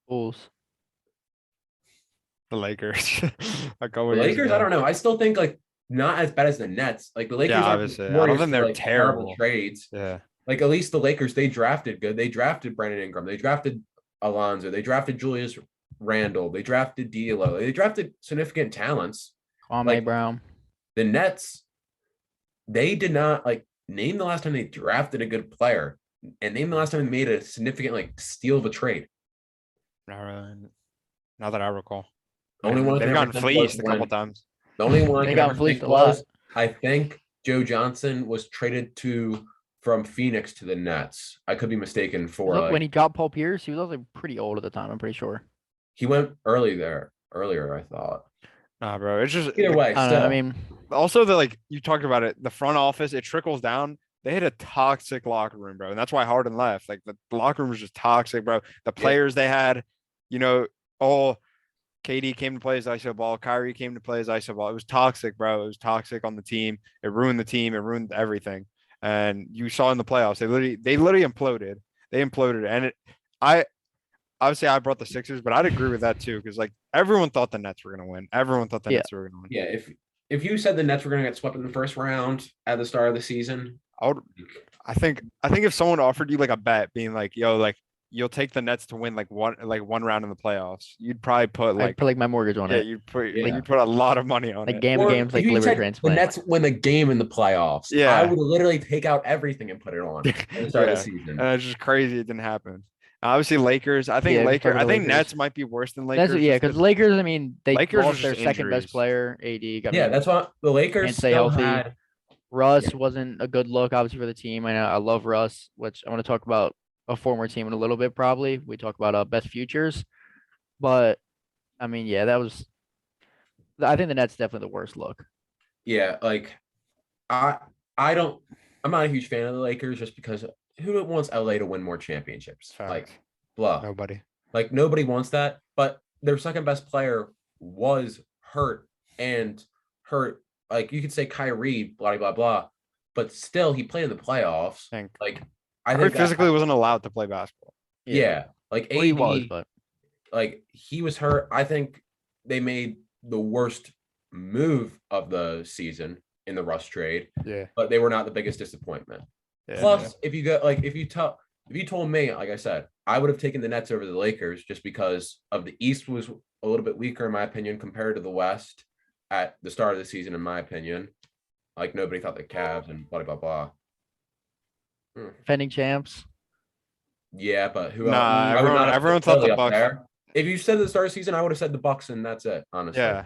C: Bulls.
B: The Lakers. Like
D: The Lakers, I don't know. I still think like not as bad as the Nets. Like the Lakers,
B: Yeah,
D: are
B: obviously. I don't
D: notorious
B: think
D: for,
B: they're
D: like,
B: terrible.
D: trades.
B: Yeah.
D: Like at least the Lakers, they drafted good. They drafted Brandon Ingram. They drafted Alonzo. They drafted Julius Randle. They drafted D'Lo. They drafted significant talents.
C: Kwame
D: Like-
C: Brown.
D: The Nets, they did not like name the last time they drafted a good player, and name the last time they made a significant like steal of a trade.
B: Not that I recall.
D: The only one I
B: They've
D: can
B: gotten
D: ever think was
B: fleeced a couple
D: when-
B: times.
D: The only one I
C: They
D: can
C: got
D: ever
C: fleeced
D: think
C: a lot.
D: was I think Joe Johnson was traded from Phoenix to the Nets. I could be mistaken for
C: Look,
D: like,
C: when he got Paul Pierce, he was also pretty old at the time, I'm pretty sure.
D: he went earlier. I thought.
B: Nah, bro. It's just
D: Either way,
C: I don't
D: still,
C: know. I mean,
B: also you talked about it, the front office, it trickles down. They had a toxic locker room, bro. And that's why Harden left. Like the locker room was just toxic, bro. The players they had, KD came to play as ISO ball. Kyrie came to play as ISO ball. It was toxic, bro. It was toxic on the team. It ruined the team. It ruined everything. And you saw in the playoffs, they literally imploded. They imploded. And obviously I brought the Sixers, but I'd agree with that too. Cause like everyone thought the Nets were going to win. Everyone thought the Nets were going to win.
D: yeah. If you said the Nets were going to get swept in the first round at the start of the season,
B: I think if someone offered you like a bet being like, yo, like you'll take the Nets to win like one round in the playoffs, you'd probably put
C: I'd put like my mortgage on it.
B: you'd put a lot of money on
C: Like
B: it.
C: game
D: or
C: games, like
D: if you
C: liver
D: said
C: transplant.
D: the Nets win the game in the playoffs,
B: Yeah.
D: I would literally take out everything and put it on at the start of the season.
B: And it's just crazy it didn't happen. Obviously Lakers. I think
C: Yeah,
B: Lakers.
C: prefer
B: I
C: the
B: think
C: Lakers.
B: Nets might be worse than Lakers.
C: That's, yeah,
B: just
C: because Lakers, I mean, they
B: Lakers
C: lost
B: are
C: their
B: just
C: second best
B: injuries.
C: player, AD.
D: Yeah, that's why the Lakers
C: Can't stay
D: still
C: healthy.
D: had.
C: Russ wasn't a good look, obviously, for the team. I know I love Russ, which I want to talk about a former team in a little bit, probably. We talk about best futures. But, I mean, yeah, I think the Nets definitely the worst look.
D: Yeah, like I'm not a huge fan of the Lakers just because who wants LA to win more championships?
B: Facts.
D: Like blah.
B: Nobody.
D: Like nobody wants that. But their second best player was hurt. Like you could say Kyrie, blah blah blah, but still he played in the playoffs. Like I
B: Kyrie
D: think
B: physically wasn't allowed to play basketball.
D: yeah, like
C: Well,
D: AD,
C: he was, but
D: like he was hurt. I think they made the worst move of the season in the Russ trade,
B: Yeah.
D: but they were not the biggest disappointment.
B: Yeah,
D: Plus, if you told me, like I said, I would have taken the Nets over the Lakers just because of the East was a little bit weaker in my opinion compared to the West at the start of the season, in my opinion. Like nobody thought the Cavs and blah blah blah.
C: defending champs.
D: Yeah, but who
B: Nah,
D: else?
B: everyone thought the
D: Philly up
B: Bucks.
D: there. If you said at the start of the season, I would have said the Bucks, and that's it. Honestly,
B: Yeah.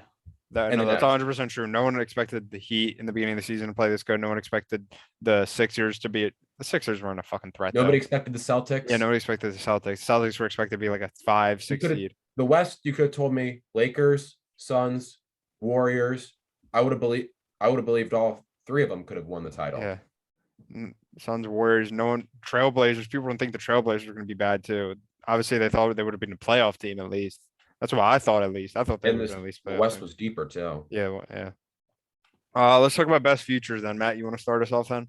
B: That's 100% true. No one expected the Heat in the beginning of the season to play this good. No one expected the Sixers to be. The Sixers weren't a fucking threat.
D: Nobody expected the Celtics.
B: Yeah, nobody expected the Celtics. Celtics were expected to be like a 5-6 seed.
D: The West, you could have told me Lakers, Suns, Warriors. I would have believed all three of them could have won the title.
B: Yeah. Suns, Warriors, Trailblazers. People don't think the Trailblazers are going to be bad too. Obviously, they thought they would have been a playoff team at least. That's what I thought at least. I thought they would at least.
D: The West was deeper too.
B: Yeah, well, yeah. Let's talk about best futures then. Matt, you want to start us off then?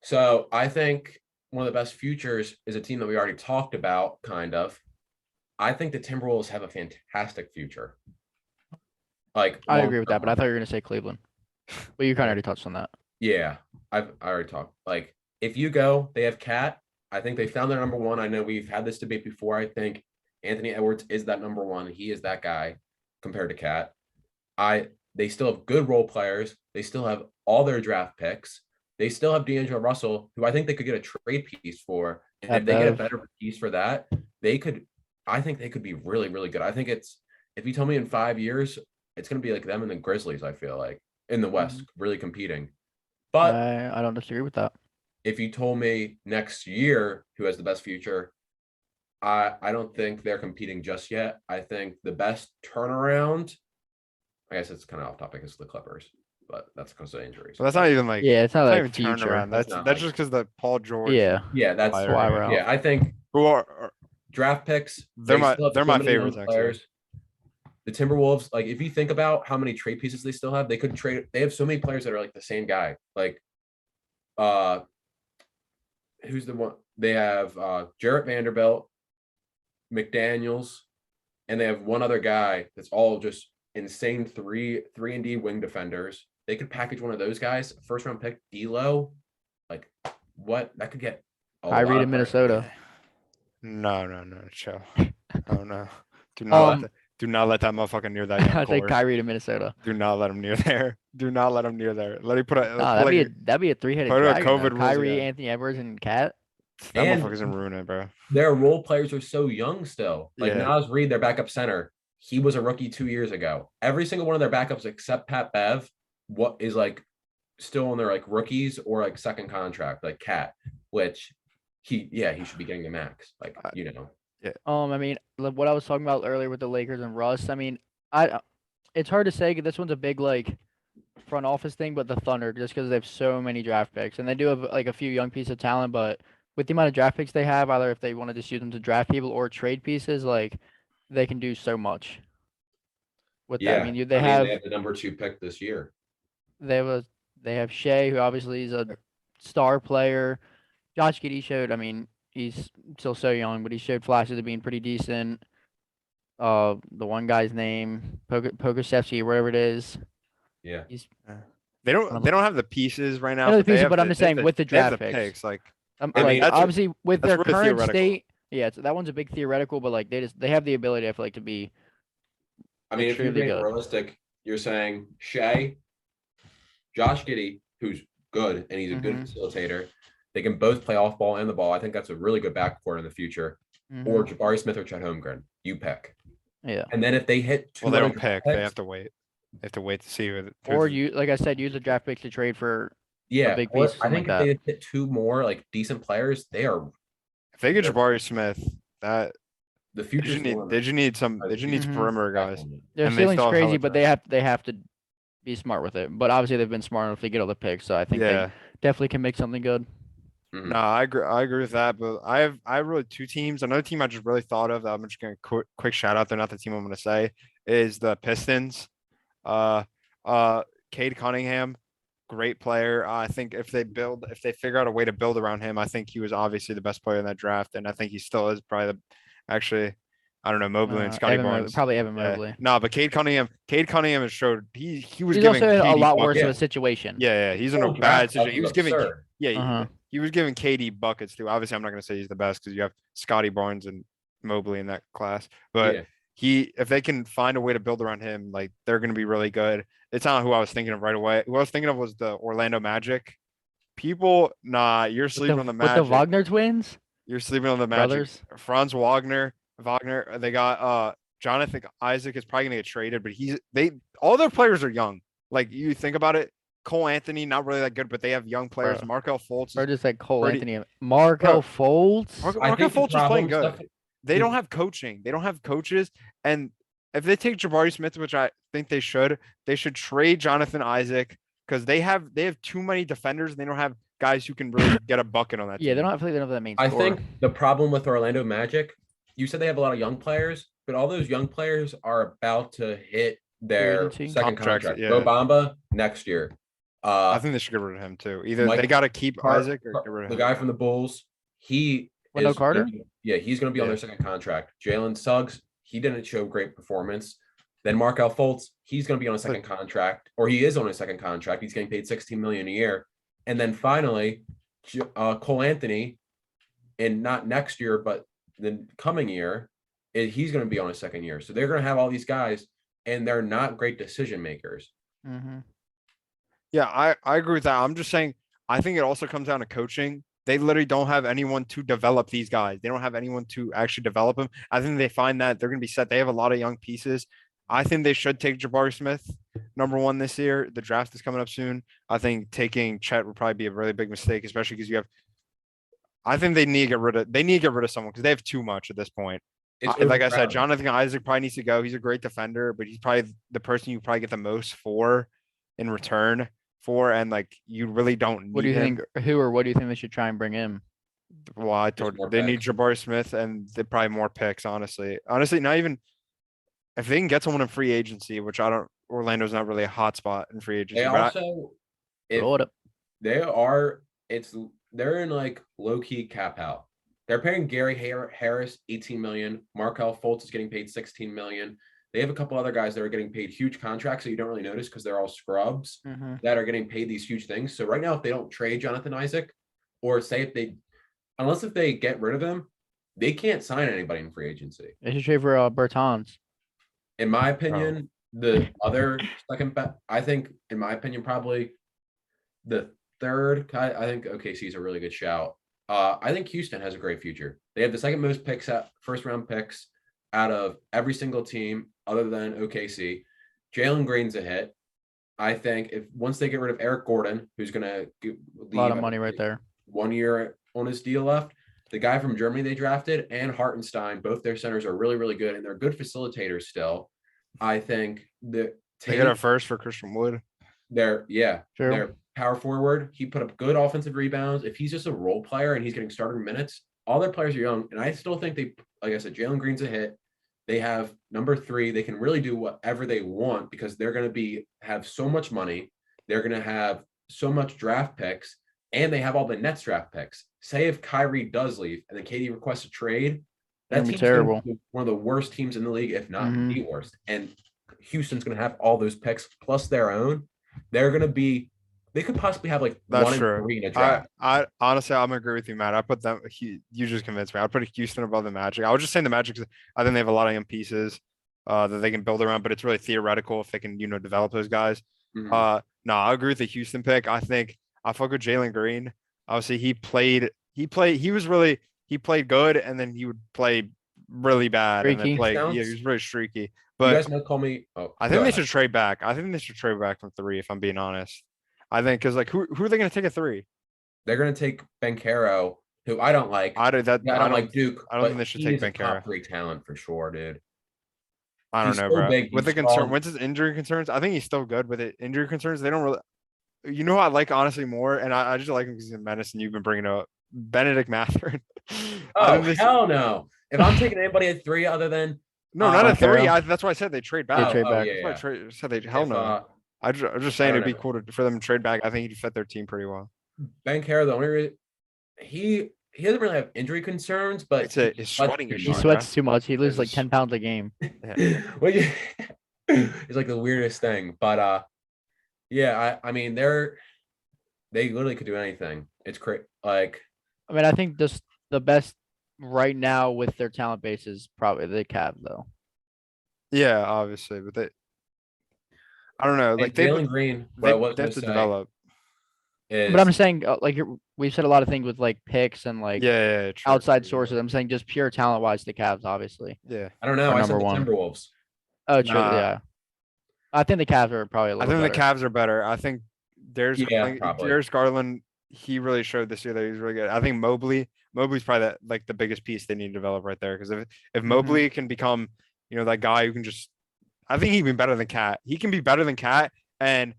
D: So I think one of the best futures is a team that we already talked about, kind of. I think the Timberwolves have a fantastic future.
C: I agree with that, but I thought you were going to say Cleveland. But you kind of already touched on that.
D: Yeah, I already talked. If you go, they have Cat. I think they found their number one. I know we've had this debate before. I think Anthony Edwards is that number one. He is that guy compared to Cat. They still have good role players. They still have all their draft picks. They still have D'Angelo Russell, who I think they could get a trade piece for. And if they get a better piece for that, I think they could be really, really good. I think if you told me in 5 years, it's going to be like them and the Grizzlies, I feel like, in the West, really competing. But
C: I don't disagree with that.
D: If you told me next year who has the best future, I don't think they're competing just yet. I think the best turnaround, I guess it's kind of off topic, is the Clippers, but that's because of injuries.
B: So that's not even
C: it's not like
B: even turnaround. That's just because the Paul George.
C: Yeah,
D: that's
C: why.
D: Yeah, I think
B: who are
D: draft picks.
B: They're my favorites. Players.
D: The Timberwolves, if you think about how many trade pieces they still have, they could trade. They have so many players that are like the same guy. Who's the one? They have Jarrett Vanderbilt, McDaniels, and they have one other guy that's all just insane 3-and-D wing defenders. They could package one of those guys, first round pick, D'Lo. What that could get?
C: Kyrie to Minnesota.
B: No, chill. Oh no, do not let that motherfucker near that.
C: I think Kyrie to Minnesota.
B: Do not let him near there. Do not let him near there. Let him put a.
C: That'd be a three-headed dragon. COVID Kyrie, Anthony Edwards, and Cat.
B: That motherfucker's gonna ruin it, bro.
D: Their role players are so young still. Naz Reid, their backup center, he was a rookie 2 years ago. Every single one of their backups except Pat Bev, is still on their rookies or second contract, Cat, which he should be getting the max.
B: Yeah.
C: I mean, what I was talking about earlier with the Lakers and Russ. I mean, it's hard to say. This one's a big front office thing, but the Thunder, just because they have so many draft picks, and they do have a few young pieces of talent, but with the amount of draft picks they have, either if they want to just use them to draft people or trade pieces, they can do so much. With that, I mean, they have
D: the number 2 pick this year.
C: They have Shea, who obviously is a star player. Josh Giddey showed. I mean, he's still so young, but he showed flashes of being pretty decent. The one guy's name, Pokusevski, whatever it is.
D: Yeah.
B: They don't have the pieces right now.
C: I know the pieces, but I'm just saying with the draft picks. Obviously with their current state, that one's a big theoretical, but they have the ability, I feel to be.
D: I mean, if you're being realistic, you're saying Shea, Josh Giddey, who's good and he's a good facilitator. They can both play off ball and the ball. I think that's a really good backcourt in the future. Or Jabari Smith or Chet Holmgren. You pick.
C: Yeah.
D: And then if they hit
B: they don't pick. They have to wait. They have to wait to see who.
C: Or like I said, use the draft picks to trade for a big piece.
D: I think if they hit 2 more decent players, they are.
B: If they get Jabari Smith, that
D: the future.
B: They just need some perimeter guys.
C: Their ceiling's crazy, but they have to be smart with it. But obviously they've been smart enough to get all the picks, so I think they definitely can make something good.
B: No, I agree with that, but I have really 2 teams. Another team I just really thought of that I'm just gonna quick shout out. They're not the team I'm gonna say is the Pistons. Cade Cunningham, great player. I think if they figure out a way to build around him, I think he was obviously the best player in that draft, and I think he still is probably I don't know, Mobley and Scotty Barnes.
C: Probably Evan Mobley.
B: No, but Cade Cunningham has showed he's
C: giving also a lot worse of a situation.
B: Yeah, he's in a bad situation. He was giving he was giving KD buckets too. Obviously, I'm not going to say he's the best because you have Scotty Barnes and Mobley in that class. But if they can find a way to build around him, they're going to be really good. It's not who I was thinking of right away. Who I was thinking of was the Orlando Magic. You're sleeping on the Magic.
C: With the Wagner twins?
B: You're sleeping on the Magic.
C: Brothers?
B: Franz Wagner. They got Jonathan Isaac is probably gonna get traded, but all their players are young. Like you think about it, Cole Anthony not really that good, but they have young players.
C: Bro.
B: Markelle Fultz
C: Or
B: is
C: just like Cole
B: pretty-
C: Anthony. Markelle Fultz.
D: I
B: Markelle
D: think the
B: Fultz is playing
D: problem
B: good. They don't have coaching. They don't have coaches. And if they take Jabari Smith, which I think they should trade Jonathan Isaac because they have too many defenders and they don't have guys who can really get a bucket on that team.
C: Yeah, they don't have that main
D: I
C: scorer.
D: think the problem with Orlando Magic, you said they have a lot of young players, but all those young players are about to hit their
C: agency?
D: second
B: Contracts,
D: contract.
B: yeah.
D: Mo Bamba next year.
B: I think they should get rid of him too. Either
D: Mike
B: they got to keep
D: Car-
B: Isaac or get rid of
D: the
B: him.
D: guy from the Bulls. He
C: Wendell
D: is
C: Carter?
D: he's going to be on
B: Yeah.
D: their second contract. Jalen Suggs, he didn't show great performance. Then Markelle Fultz, he's going to be on a second contract, or he is on a second contract. He's getting paid $16 million a year. And then finally, Cole Anthony, and not next year, but the coming year, he's going to be on a second year. So they're going to have all these guys, and they're not great decision makers.
C: Mm-hmm.
B: Yeah, I agree with that. I'm just saying, I think it also comes down to coaching. They literally don't have anyone to develop these guys. They don't have anyone to actually develop them. I think they find that they're going to be set. They have a lot of young pieces. I think they should take Jabari Smith #1 this year. The draft is coming up soon. I think taking Chet would probably be a really big mistake, especially because I think they need to get rid of someone because they have too much at this point. Like I said, Jonathan Isaac probably needs to go. He's a great defender, but he's probably the person you probably get the most for in return for, and like you really don't need
C: What do you
B: him.
C: think? What do you think they should try and bring in?
B: Well, I told you they need Jabari Smith and they probably more picks. Honestly, not even if they can get someone in free agency, which Orlando's not really a hot spot in free agency.
D: They also, they're in like low key cap out. They're paying Gary Harris $18 million. Markelle Fultz is getting paid $16 million. They have a couple other guys that are getting paid huge contracts that you don't really notice because they're all scrubs that are getting paid these huge things. So right now, if they don't trade Jonathan Isaac, or say unless they get rid of him, they can't sign anybody in free agency.
C: They should trade for Bertans.
D: In my opinion, the other second bet, I think, in my opinion, probably the third. I think OKC is a really good shout. I think Houston has a great future. They have the second most picks first round picks out of every single team other than OKC. Jalen Green's a hit. I think once they get rid of Eric Gordon, who's going to leave
C: a lot of money right there,
D: 1 year on his deal left. The guy from Germany they drafted and Hartenstein, both their centers are really, really good, and they're good facilitators still. I think that
B: they got a first for Christian Wood.
D: Their power forward. He put up good offensive rebounds. If he's just a role player and he's getting starting minutes, all their players are young. And I still think like I said, Jalen Green's a hit. They have #3. They can really do whatever they want because they're going to have so much money. They're going to have so much draft picks, and they have all the Nets draft picks. Say if Kyrie does leave and then KD requests a trade, that's
C: terrible.
D: One of the worst teams in the league, if not the worst. And Houston's going to have all those picks plus their own. They could possibly have like
B: that's
D: 1
B: true.
D: and 3 in a draft.
B: I honestly, I'm agree with you, Matt. I put them. You just convinced me. I'd put Houston above the Magic. I was just saying the Magic. I think they have a lot of young pieces that they can build around, but it's really theoretical if they can, develop those guys. No, I agree with the Houston pick. I think I fuck with Jalen Green. Obviously, he played good, and then he would play really bad, and then play. Yeah, he was really streaky. But
D: you guys might call me.
B: I think they should trade back. I think they should trade back from 3. If I'm being honest. I think because who are they going to take at 3?
D: They're going to take Banchero, who I don't like.
B: I don't
D: like Duke.
B: I don't think they should take Banchero.
D: Top 3 talent for sure, dude.
B: I don't know, bro. With the concern, what's his injury concerns? I think he's still good. With it, injury concerns, they don't really. You know who I like honestly more, and I just like him because he's a menace, and you've been bringing up Benedict Mathurin.
D: Oh hell no! If I'm taking anybody at 3 other than
B: not at 3, that's why I said they trade back.
C: Trade back.
B: Hell no. I'm just saying it'd be cool for them to trade back. I think he'd fit their team pretty well.
D: Banchero, the only reason he doesn't really have injury concerns, but
B: he's sweating.
C: He sweats too much. He loses like 10 pounds a game.
D: It's like the weirdest thing, but I mean they literally could do anything. It's crazy. I
C: think just the best right now with their talent base is probably the Cavs, though.
B: Yeah, obviously, but I don't know. Like
D: Jalen Green,
B: they have to develop.
D: is.
C: But I'm saying, we've said a lot of things with like picks and like
B: Yeah, true,
C: outside
B: true,
C: sources. I'm saying just pure talent wise, the Cavs, obviously.
B: Yeah.
D: I don't know.
C: are
D: I said
C: number
D: the
C: one.
D: Timberwolves.
C: Oh, true.
B: Nah.
C: Yeah. I think the Cavs are probably a
B: I
C: little
B: think
C: better.
B: the Cavs are better. I think
D: Yeah, probably.
B: Darius Garland, he really showed this year that he's really good. I think Mobley's probably the biggest piece they need to develop right there. Because if Mobley can become, that guy who can just, I think he can be better than Cat. He can be better than Cat, and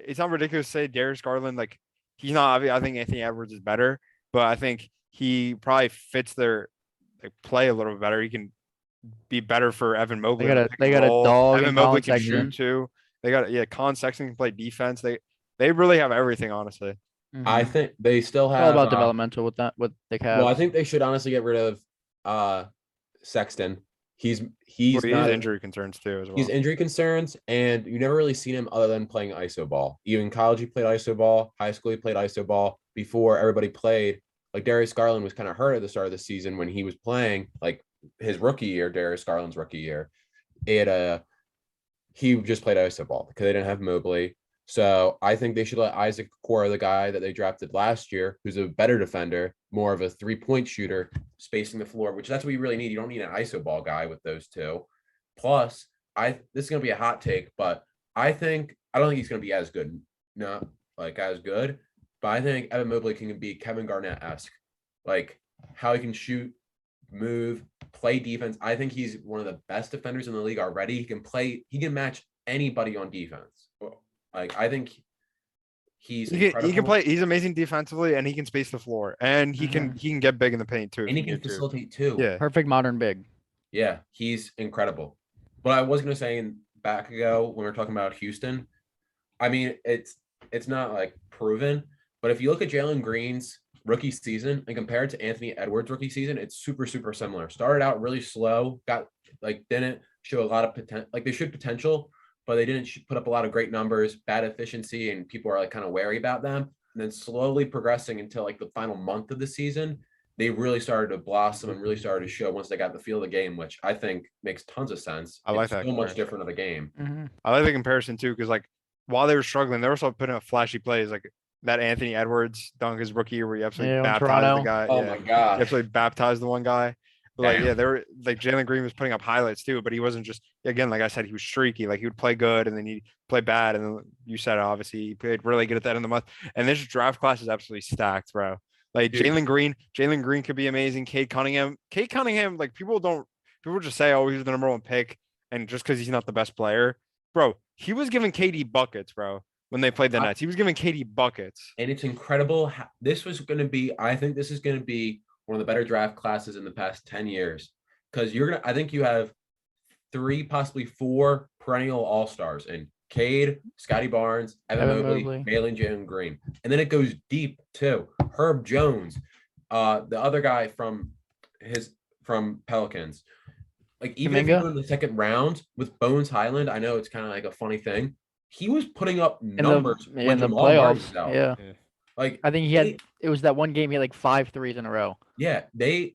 B: it's not ridiculous to say Darius Garland, like, he's not obvious. I think Anthony Edwards is better, but I think he probably fits their play a little bit better. He can be better for Evan Mobley.
C: They got a dog
B: Evan
C: and
B: Mobley
C: Colin
B: can shoot
C: Sexton.
B: too. They got Colin Sexton can play defense. They really have everything, honestly.
D: I think they still
C: It's all
D: have
C: about developmental with the Cavs.
D: Well, I think they should honestly get rid of Sexton. He's
B: Well, he has
D: not
B: injury concerns too as well.
D: He's injury concerns, and you never really seen him other than playing ISO ball. Even in college, he played ISO ball. High school, he played ISO ball. Before everybody played, like Darius Garland was kind of hurt at the start of the season when he was playing, like his rookie year, Darius Garland's rookie year. He just played ISO ball because they didn't have Mobley. So I think they should let Isaac Okoro, the guy that they drafted last year, who's a better defender, more of a 3-point shooter, spacing the floor, which that's what you really need. You don't need an ISO ball guy with those two. Plus, this is going to be a hot take, but I don't think he's going to be as good. Not like as good, but I think Evan Mobley can be Kevin Garnett-esque. Like how he can shoot, move, play defense. I think he's one of the best defenders in the league already. He can match anybody on defense. Like I think he
B: can play. He's amazing defensively, and he can space the floor, and he can get big in the paint too.
D: And he can facilitate too.
B: Yeah,
C: perfect modern big.
D: Yeah, he's incredible. But I was gonna say back ago when we were talking about Houston, I mean it's not like proven, but if you look at Jalen Green's rookie season and compare it to Anthony Edwards' rookie season, it's super similar. Started out really slow, didn't show a lot of potential. Like they showed potential, but they didn't put up a lot of great numbers, bad efficiency, and people are like kind of wary about them. And then slowly progressing until like the final month of the season, they really started to blossom and really started to show once they got the feel of the game, which I think makes tons of sense.
B: I like that.
D: So much different of a game.
B: I like the comparison too, because like while they were struggling, they were also putting up flashy plays, like that Anthony Edwards dunk his rookie year where he absolutely baptized the guy.
D: Oh my god,
B: he absolutely baptized the one guy. But they were like Jalen Green was putting up highlights too, but he wasn't just, again, like I said, he was streaky. Like he would play good and then he'd play bad. And then you said, obviously, he played really good at the end of the month. And this draft class is absolutely stacked, bro. Like Jalen Green could be amazing. Cade Cunningham, like people just say, oh, he's the number one pick. And just because he's not the best player, bro, he was giving KD buckets, bro, when they played the Nets. He was giving KD buckets.
D: And it's incredible. I think this is going to be one of the better draft classes in the past 10 years. Because I think you have 3, possibly 4 perennial all-stars in Cade, Scotty Barnes, Evan Mobley, Jalen Green. And then it goes deep too. Herb Jones, the other guy from Pelicans. Like even if you go in the second round with Bones Highland, I know it's kind of like a funny thing. He was putting up numbers
C: in the playoffs. Yeah.
D: Like
C: I think it was that one game he had like 5 threes in a row.
D: Yeah, this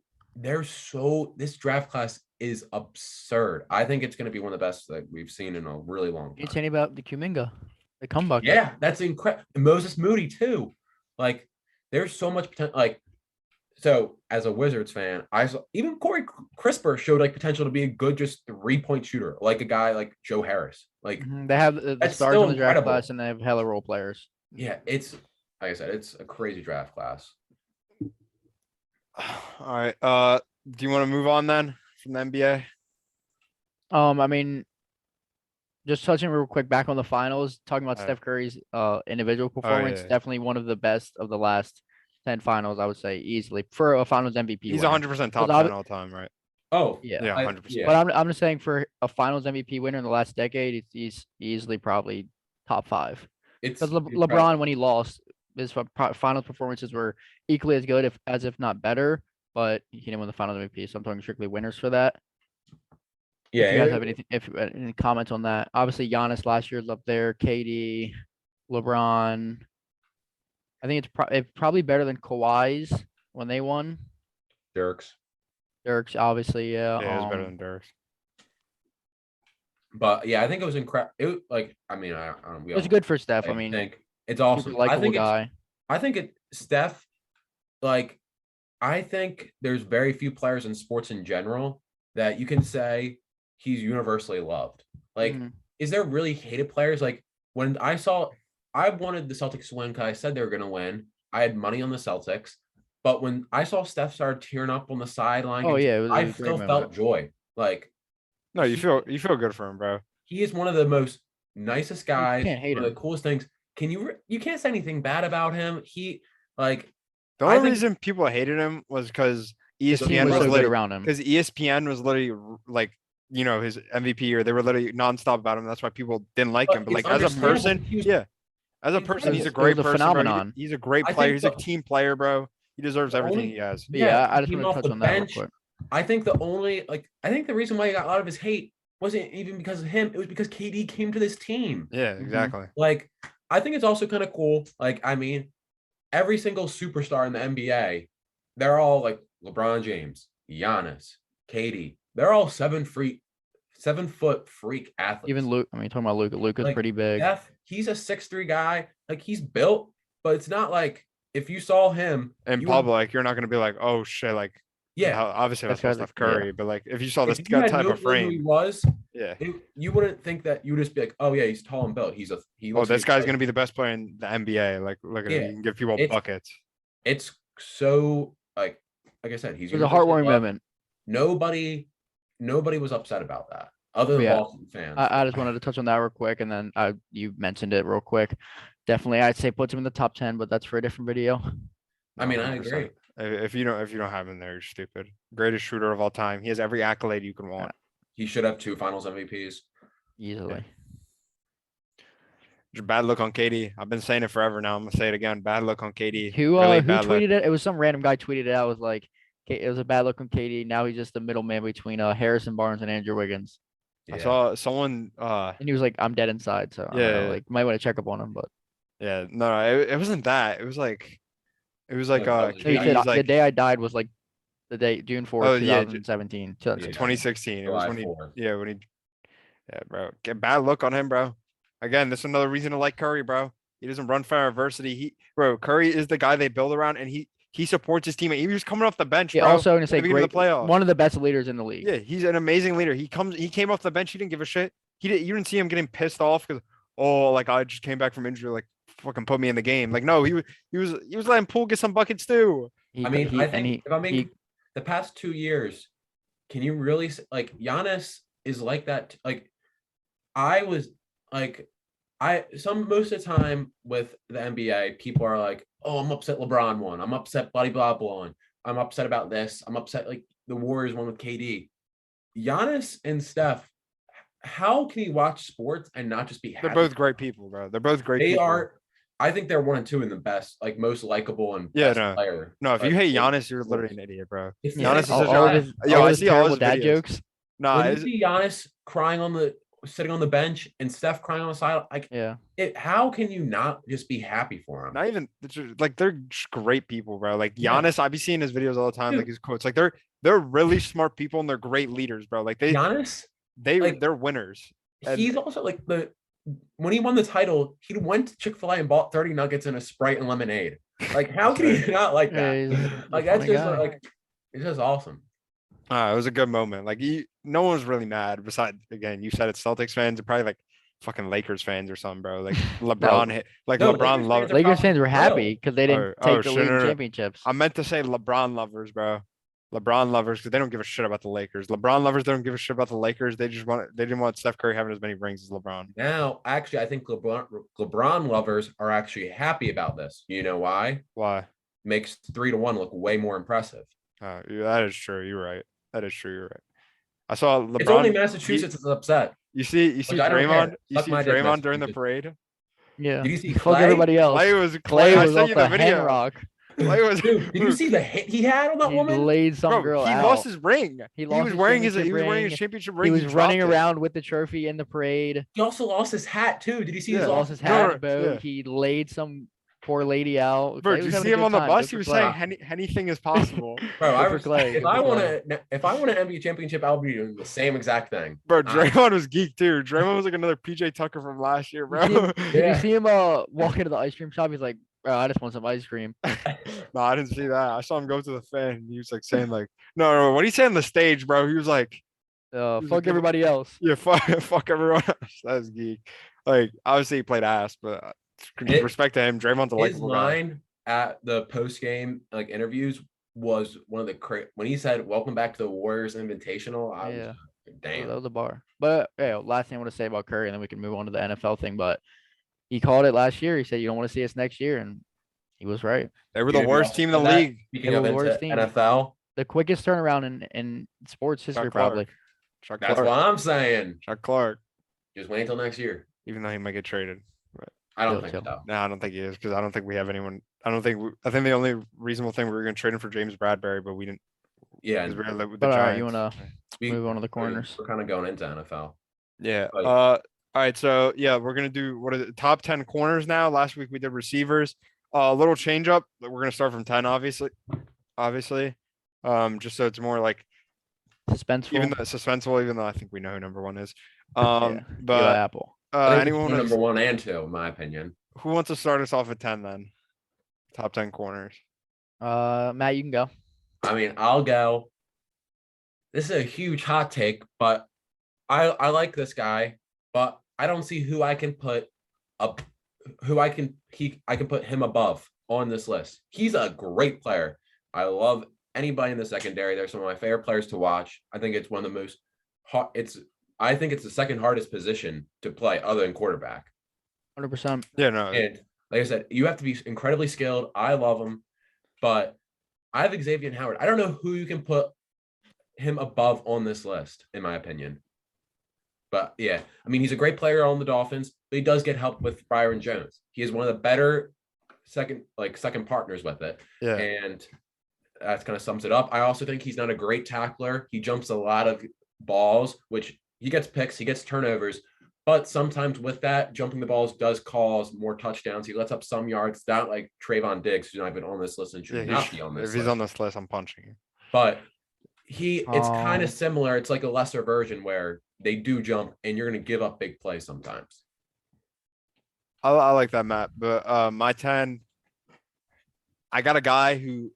D: draft class is absurd. I think it's going to be one of the best that we've seen in a really long time.
C: You're saying about the Kuminga, the comeback.
D: Yeah, that's incredible. Moses Moody too. Like there's so much potential. Like so, as a Wizards fan, even Corey Crisper showed like potential to be a good just 3-point shooter, like a guy like Joe Harris. Like
C: they have the stars in the draft class and they have hella role players.
D: Yeah, it's like I said, it's a crazy draft class.
B: All right. Do you want to move on then from the NBA?
C: I mean, just touching real quick back on the finals, talking about Steph Curry's individual performance, definitely one of the best of the last 10 finals, I would say, easily for a finals MVP.
B: He's 100% top 10 all time, right?
D: Oh,
B: yeah, 100%.
C: But I'm just saying for a finals MVP winner in the last decade, he's easily probably top 5. Because LeBron, when he lost, his finals performances were equally as good, if not better, but he didn't win the finals MVP. So I'm talking strictly winners for that.
D: Yeah.
C: If you guys have any comments on that? Obviously, Giannis last year is up there. KD, LeBron. I think it's probably better than Kawhi's when they won.
D: Dirk's,
C: obviously, yeah.
B: Yeah, it was better than Dirk's.
D: But yeah, I think it was incredible. It was good for Steph.
C: I mean,
D: think it's awesome.
C: Likable guy.
D: I think Steph, like, I think there's very few players in sports in general that you can say he's universally loved. Like, is there really hated players? Like, when I wanted the Celtics to win because I said they were going to win. I had money on the Celtics. But when I saw Steph start tearing up on the sideline, I still felt joy. Like,
B: no, you feel good for him, bro.
D: He is one of the most nicest guys.
C: You can't hate
D: one of
C: him.
D: the coolest things. You can't say anything bad about him. The
B: only reason people hated him was because ESPN was
C: so
B: literally
C: around him.
B: Because ESPN was literally like, his MVP year. They were literally nonstop about him. That's why people didn't like him. But like as a person, he's a great person.
C: Phenomenon.
B: He's a great player. He's a team player, bro. He deserves everything he has.
C: Yeah, I just want to touch on that real quick.
D: I think the reason why he got a lot of his hate wasn't even because of him. It was because KD came to this team.
B: Yeah, exactly.
D: Like, I think it's also kind of cool. Like, I mean, every single superstar in the NBA, they're all like LeBron James, Giannis, KD. They're all 7-foot freak athletes.
C: Even Luke. I mean, talking about Luke. Luke is pretty big.
D: He's a 6'3" guy. Like, he's built, but it's not like if you saw him
B: in public, you're not going to be like, oh shit, like. Yeah, obviously that's Steph Curry, but like if you saw this type of frame,
D: he was, you wouldn't think that. You would just be like, oh yeah, he's tall and built. This guy's
B: gonna be the best player in the NBA. Like, look at him, he can give people buckets.
D: It's so like I said, he's.
C: It was a heartwarming moment.
D: Nobody was upset about that, other than Boston fans.
C: I just wanted to touch on that real quick, and then you mentioned it real quick. Definitely, I'd say puts him in the top 10, but that's for a different video.
D: I mean, 100%. I agree.
B: If you don't have him there, you're stupid. Greatest shooter of all time. He has every accolade you can want.
D: He should have 2 Finals MVPs
C: easily.
B: Bad look on KD. I've been saying it forever now. I'm gonna say it again. Bad look on KD.
C: Who tweeted it? It was some random guy tweeted it out. It was like, it was a bad look on KD. Now he's just the middleman between Harrison Barnes and Andrew Wiggins.
B: Yeah. I saw someone
C: and he was like, I'm dead inside. So might want to check up on him, but
B: it wasn't that. It was like
C: the day I died was like the day June 4th, 2017.
B: 2016. It was when bro. Get bad look on him, bro. Again, this is another reason to like Curry, bro. He doesn't run for adversity. Curry is the guy they build around, and he supports his team. He was coming off the bench.
C: Yeah,
B: bro,
C: also going to say one of the best leaders in the league.
B: Yeah, he's an amazing leader. He came off the bench. He didn't give a shit. You didn't see him getting pissed off because I just came back from injury, like fucking put me in the game. Like, no, he was letting Poole get some buckets too.
D: The past 2 years, can you really like Giannis is like that? Like, most of the time with the NBA, people are like, oh, I'm upset LeBron won. I'm upset blah blah won. I'm upset about this. I'm upset like the Warriors won with KD. Giannis and Steph, how can you watch sports and not just be happy?
B: They're both great people, bro. They're both great people.
D: I think they're 1 and 2 in the best, like most likable and best player.
B: No, if you hate Giannis, you're literally an idiot, bro.
C: Giannis is I see all his dad jokes.
D: No, you see Giannis sitting on the bench and Steph crying on the side. Like, how can you not just be happy for him?
B: Not even like they're just great people, bro. Like Giannis, I be seeing his videos all the time, like his quotes. Like they're really smart people and they're great leaders, bro. Like
D: Giannis,
B: they're winners.
D: He's also like when he won the title, he went to Chick-fil-A and bought 30 nuggets and a Sprite and lemonade. Like, how can he not like that? Like, that's just like, it's just awesome.
B: It was a good moment. Like, no one was really mad. Besides, again, you said it's Celtics fans, probably like fucking Lakers fans or something, bro. Like LeBron LeBron lovers.
C: Lakers fans were happy because they didn't take the league championships.
B: I meant to say LeBron lovers, bro. LeBron lovers, because they don't give a shit about the Lakers. LeBron lovers don't give a shit about the Lakers. They didn't want Steph Curry having as many rings as LeBron.
D: Now, actually, I think LeBron lovers are actually happy about this. You know why?
B: Why?
D: Makes 3-1 look way more impressive.
B: That is true. You're right. I saw LeBron.
D: It's only Massachusetts is upset.
B: You see Draymond. You see Draymond during the parade.
C: Yeah.
D: Did you see
C: Clay? Everybody else.
B: Clay was
C: off the hand rock.
D: Dude, did you see the hit he had on that woman?
C: He laid some girl out.
B: He lost his ring. He was wearing his championship ring.
C: He was running around with the trophy in the parade.
D: He also lost his hat too. Did you see? He
C: lost his hat. He laid some poor lady out.
B: Bro, did you see him on the bus? He was saying anything is possible.
D: Bro, if I want an NBA championship, I'll be doing the same exact thing.
B: Bro, Draymond was geek too. Draymond was like another PJ Tucker from last year, bro.
C: Did you see him walk into the ice cream shop? He's like, Bro, I just want some ice cream.
B: No, I didn't see that. I saw him go to the fan. And he was like saying like, no, what did he say on the stage, bro? He was like,
C: Fuck everybody else.
B: yeah, fuck everyone else. That's geek. Like, obviously he played ass, but respect to him. Draymond's a
D: His
B: likable guy.
D: line at the post game like interviews was one of the when he said "Welcome back to the Warriors Invitational." I was like, damn.
C: That was a bar. But last thing I want to say about Curry, and then we can move on to the NFL thing. But he called it last year. He said you don't want to see us next year, and he was right.
B: They were the worst team in the league.
D: Speaking of worst team. NFL,
C: the quickest turnaround in sports history, probably.
D: That's what I'm saying.
B: Chuck Clark.
D: Just wait until next year.
B: Even though he might get traded. But
D: I don't think so.
B: No, I don't think he is because I don't think we have anyone. I think the only reasonable thing we were going to trade him for James Bradbury, but we didn't.
D: Yeah.
B: With the
C: but all right, you want to move on to the corners?
D: We're kind of going into NFL.
B: Yeah. All right. So, yeah, we're going to do what are the top 10 corners now. Last week we did receivers. A little change up. We're going to start from 10, obviously. Just so it's more like suspenseful, even though I think we know who number one is. But
C: Apple.
D: Anyone number 1 and 2, in my opinion.
B: Who wants to start us off at 10 then? Top 10 corners.
C: Matt, you can go.
D: I mean, I'll go. This is a huge hot take, but I like this guy, but I don't see who I can put up, I can put him above on this list. He's a great player. I love anybody in the secondary. They're some of my favorite players to watch. I think it's one of the most hard. I think it's the second hardest position to play other than quarterback.
C: 100%.
B: Yeah, no.
D: And like I said, you have to be incredibly skilled. I love him, but I have Xavier Howard. I don't know who you can put him above on this list, in my opinion. But yeah, I mean, he's a great player on the Dolphins, but he does get help with Byron Jones. He is one of the better second partners with it.
B: Yeah.
D: And that kind of sums it up. I also think he's not a great tackler. He jumps a lot of balls, which he gets picks, he gets turnovers. But sometimes with that, jumping the balls does cause more touchdowns. He lets up some yards. Not like Trayvon Diggs, who's not even on this list and should not be on this list.
B: If he's on this list, I'm punching him.
D: But it's kind of similar. It's like a lesser version where they do jump and you're going to give up big plays sometimes.
B: I like that, Matt. But my 10, I got a guy who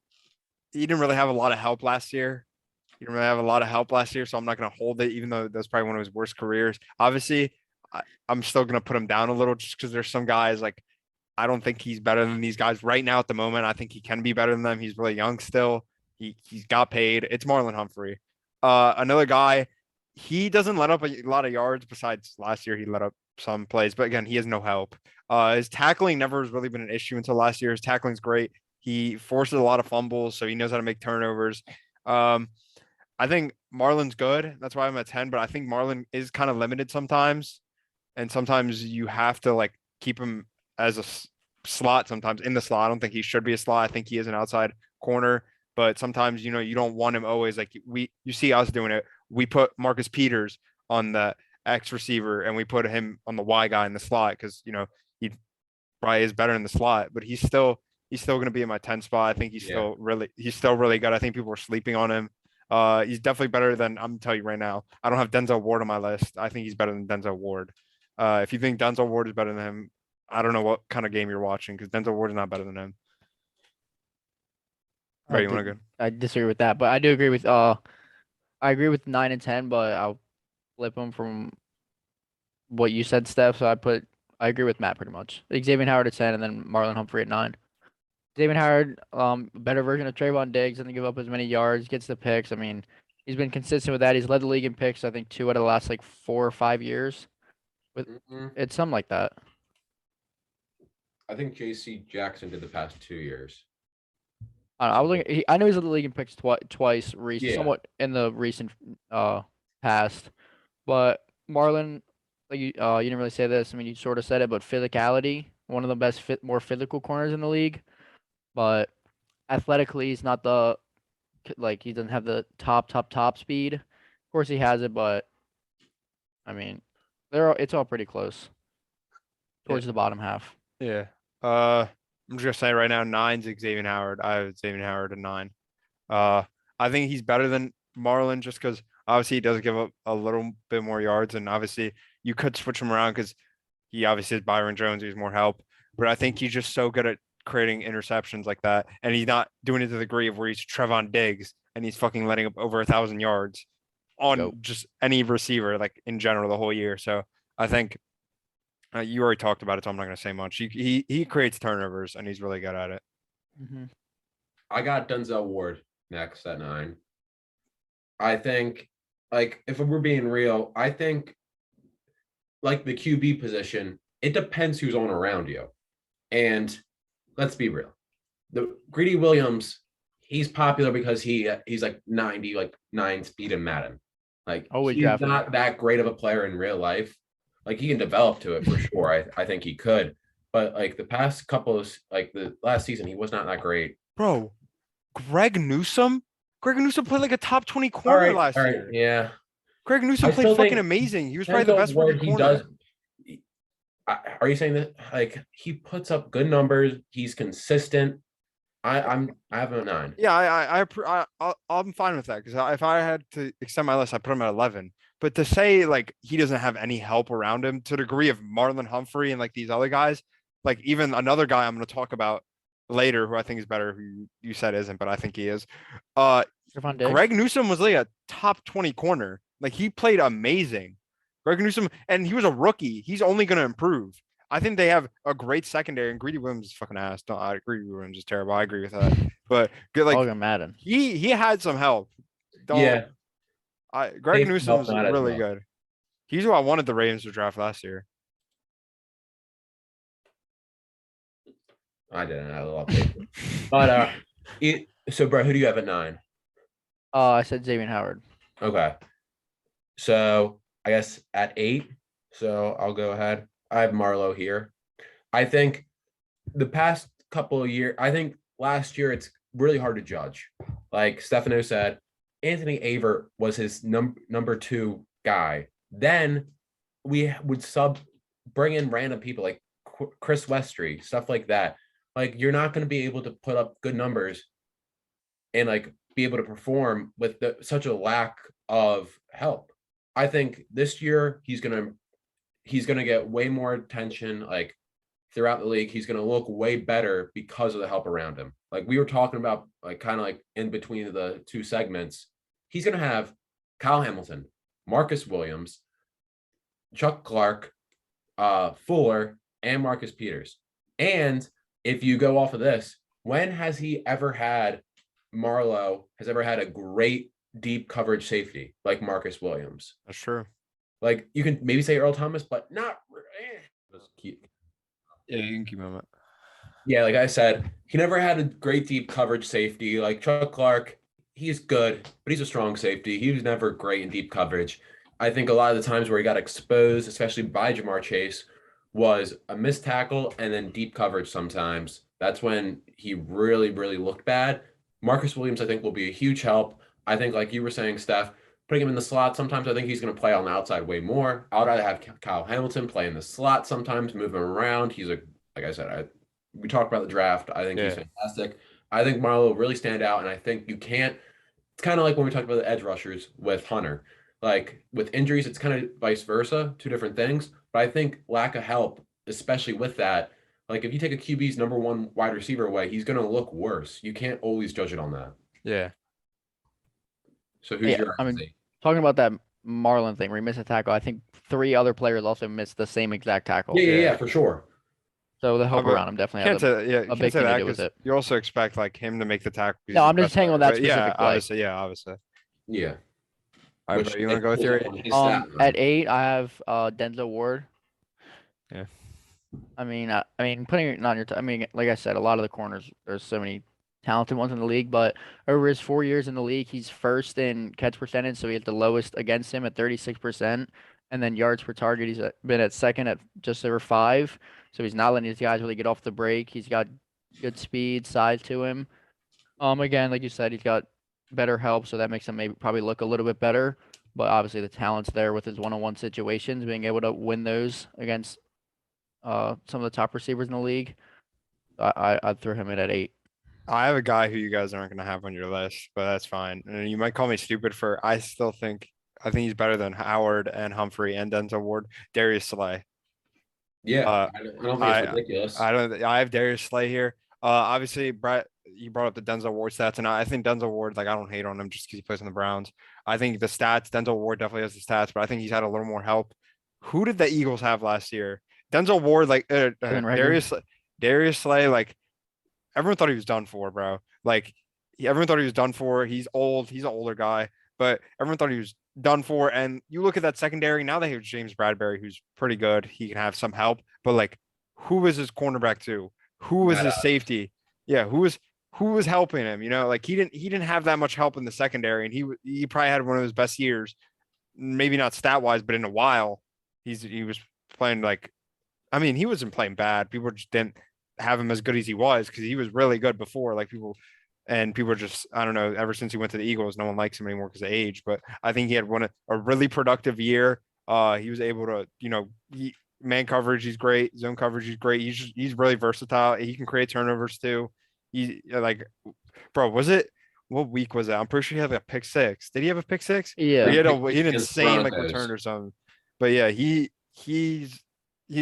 B: he didn't really have a lot of help last year. He didn't really have a lot of help last year, so I'm not going to hold it, even though that's probably one of his worst careers. Obviously, I'm still going to put him down a little just because there's some guys like I don't think he's better than these guys right now at the moment. I think he can be better than them. He's really young still. He's got paid. It's Marlon Humphrey. Another guy, he doesn't let up a lot of yards besides last year. He let up some plays, but again, he has no help. His tackling never has really been an issue until last year. His tackling's great. He forces a lot of fumbles, so he knows how to make turnovers. I think Marlon's good. That's why I'm at 10, but I think Marlon is kind of limited sometimes. And sometimes you have to like keep him as a slot sometimes in the slot. I don't think he should be a slot. I think he is an outside corner, but sometimes, you don't want him always like you see us doing it. We put Marcus Peters on the X receiver and we put him on the Y guy in the slot because, he probably is better in the slot, but he's still going to be in my 10 spot. I think he's still really good. I think people are sleeping on him. He's definitely better than I'm telling you right now. I don't have Denzel Ward on my list. I think he's better than Denzel Ward. If you think Denzel Ward is better than him, I don't know what kind of game you're watching because Denzel Ward is not better than him. Right, you want to go?
C: I disagree with that, but I do agree with I agree with 9 and 10, but I'll flip them from what you said, Steph. So I agree with Matt pretty much. Xavier Howard at 10 and then Marlon Humphrey at 9. Xavier Howard, better version of Trayvon Diggs, doesn't give up as many yards, gets the picks. I mean, he's been consistent with that. He's led the league in picks, I think 2 out of the last 4 or 5 years. It's something like that.
D: I think J.C. Jackson did the past 2 years.
C: I know he's led the league in picks twice, somewhat in the recent past. But Marlon, like you didn't really say this. I mean, you sort of said it, but physicality, one of the best more physical corners in the league. But athletically, he's not he doesn't have the top speed. Of course, he has it, but I mean, it's all pretty close towards the bottom half.
B: Yeah. I'm just gonna say right now, 9's Xavier Howard. I have Xavier Howard at 9. I think he's better than Marlon just because obviously he does give up a little bit more yards, and obviously you could switch him around because he obviously is Byron Jones. He's more help, but I think he's just so good at creating interceptions like that, and he's not doing it to the degree of where he's Trevon Diggs and he's fucking letting up over 1,000 yards on just any receiver, like in general, the whole year. So I think you already talked about it, so I'm not going to say much. He creates turnovers, and he's really good at it.
C: Mm-hmm.
D: I got Denzel Ward next at 9. I think, like, if we're being real, I think, like, the QB position, it depends who's on around you. And let's be real. The Greedy Williams, he's popular because he's like 90, like 9 speed in Madden. Like, he's not that great of a player in real life. Like, he can develop to it for sure. I think he could. But, like, the past couple of, like, the last season, he was not that great.
B: Bro, Greg Newsome played like a top 20 corner last year.
D: Yeah.
B: Greg Newsome played fucking amazing. He was probably the best rookie corner.
D: Are you saying that, like, he puts up good numbers? He's consistent. I have a 9.
B: Yeah, I'm fine with that, because if I had to extend my list, I put him at 11. But to say like he doesn't have any help around him to the degree of Marlon Humphrey and like these other guys, like even another guy I'm going to talk about later who I think is better, who you said isn't, but I think he is. Greg Newsome was like a top 20 corner. Like, he played amazing. Greg Newsome, and he was a rookie. He's only going to improve. I think they have a great secondary, and Greedy Williams is fucking ass. Greedy Williams is terrible. I agree with that. But good, like,
C: Madden.
B: He had some help.
D: Yeah.
B: Greg Newsome is really good. He's who I wanted the Ravens to draft last year.
D: I didn't have a lot of paper. But so bro, who do you have at 9?
C: I said Xavier Howard.
D: Okay. So I guess at 8. So I'll go ahead. I have Marlowe here. I think the past couple of years, I think last year it's really hard to judge. Like Stefano said, Anthony Aver was his number 2 guy. Then we would bring in random people like Chris Westry, stuff like that. Like, you're not going to be able to put up good numbers and like be able to perform with such a lack of help. I think this year he's gonna get way more attention, like, throughout the league. He's gonna look way better because of the help around him. Like we were talking about, like, kind of like in between the 2 segments, he's gonna have Kyle Hamilton, Marcus Williams, Chuck Clark, Fuller, and Marcus Peters. And if you go off of this, when has Marlowe ever had a great deep coverage safety like Marcus Williams?
B: That's true.
D: Like, you can maybe say Earl Thomas, but not.
B: Yeah, you can keep him up.
D: Yeah, like I said, he never had a great deep coverage safety. Like Chuck Clark, he's good, but he's a strong safety. He was never great in deep coverage. I think a lot of the times where he got exposed, especially by Jamar Chase, was a missed tackle and then deep coverage sometimes. That's when he really, really looked bad. Marcus Williams, I think, will be a huge help. I think, like you were saying, Steph, putting him in the slot, sometimes I think he's going to play on the outside way more. I would rather have Kyle Hamilton play in the slot sometimes, move him around. He's like I said, we talked about the draft. I think he's fantastic. I think Marlowe will really stand out, and I think you can't – it's kind of like when we talked about the edge rushers with Hunter. Like, with injuries, it's kind of vice versa, 2 different things. But I think lack of help, especially with that, like, if you take a QB's number 1 wide receiver away, he's going to look worse. You can't always judge it on that.
B: Yeah.
D: So who's your?
C: I mean, talking about that Marlon thing where he missed a tackle, I think 3 other players also missed the same exact tackle.
D: Yeah, for sure.
C: So the help around him definitely has a big thing to do with it.
B: You also expect like him to make the tackle.
C: No, I'm just saying on that specific play.
B: Obviously.
D: Yeah.
B: All right, you want to go with your
C: at 8, I have Denzel Ward.
B: Yeah.
C: I mean, putting it on your. I mean, like I said, a lot of the corners. There's so many talented ones in the league, but over his 4 years in the league, he's first in catch percentage, so he had the lowest against him at 36%, and then yards per target, he's been at second at just over 5. So he's not letting these guys really get off the break. He's got good speed, size to him. Again, like you said, he's got better help, so that makes him probably look a little bit better. But obviously, the talent's there with his one-on-one situations, being able to win those against some of the top receivers in the league. I'd throw him in at 8.
B: I have a guy who you guys aren't going to have on your list, but that's fine. And you might call me stupid I think he's better than Howard and Humphrey and Denzel Ward. Darius Slay.
D: Yeah, I don't think it's ridiculous.
B: I have Darius Slay here. Obviously, Brett, you brought up the Denzel Ward stats, and I think Denzel Ward, like, I don't hate on him just because he plays on the Browns. I think the stats, Denzel Ward definitely has the stats, but I think he's had a little more help. Who did the Eagles have last year? Denzel Ward, like Darius Slay, like everyone thought he was done for, bro. Like everyone thought he was done for. He's old. He's an older guy, but everyone thought he was done for. And you look at that secondary now. They have James Bradbury, who's pretty good. He can have some help, but like, who was his cornerback too? Who was his safety? Yeah, who was helping him? You know, like he didn't have that much help in the secondary, and he probably had one of his best years, maybe not stat wise, but in a while, he was playing like, I mean, he wasn't playing bad. People just didn't have him as good as he was because he was really good before. Like people are just, I don't know, ever since he went to the Eagles, no one likes him anymore because of age. But I think he had a really productive year. He was able to, man coverage, he's great. Zone coverage, he's great. He's really versatile. He can create turnovers too. He like, bro, what week was that? I'm pretty sure he had like a pick six. Did he have a pick six?
C: Yeah,
B: he had an insane like return or something. But yeah, he's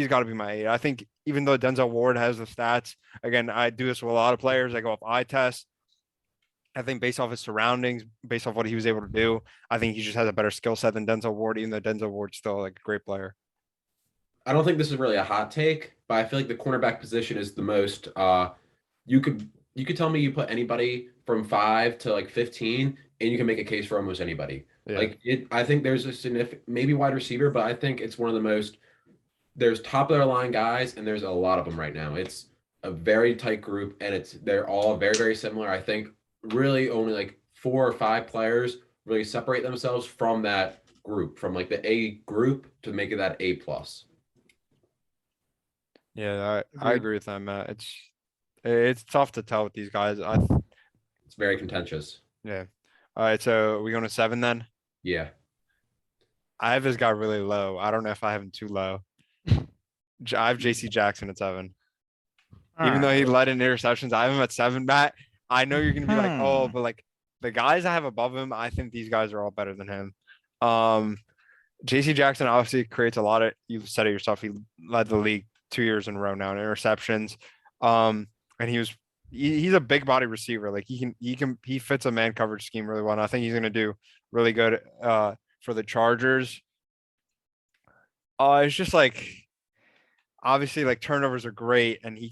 B: got to be my 8. I think even though Denzel Ward has the stats, again, I do this with a lot of players. I go off eye test. I think based off his surroundings, based off what he was able to do, I think he just has a better skill set than Denzel Ward, even though Denzel Ward's still like a great player.
D: I don't think this is really a hot take, but I feel like the cornerback position is the most. You could tell me you put anybody from 5 to like 15, and you can make a case for almost anybody. Yeah. I think there's a significant, maybe wide receiver, but I think it's one of the most. There's top of their line guys, and there's a lot of them right now. It's a very tight group, and they're all very, very similar. I think really only like 4 or 5 players really separate themselves from that group, from like the A group to make it that A plus.
B: Yeah, I agree with that, Matt. It's tough to tell with these guys.
D: It's very contentious.
B: Yeah. All right, so are we going to 7 then?
D: Yeah.
B: I have this guy really low. I don't know if I have him too low. I have JC Jackson at 7. Even though he led in interceptions, I have him at 7, Matt. I know you're going to be like, oh, but like the guys I have above him, I think these guys are all better than him. JC Jackson obviously creates a lot of, you said it yourself, he led the league 2 years in a row now in interceptions. And he's a big body receiver. Like he fits a man coverage scheme really well. And I think he's going to do really good for the Chargers. It's just like, obviously like turnovers are great, and he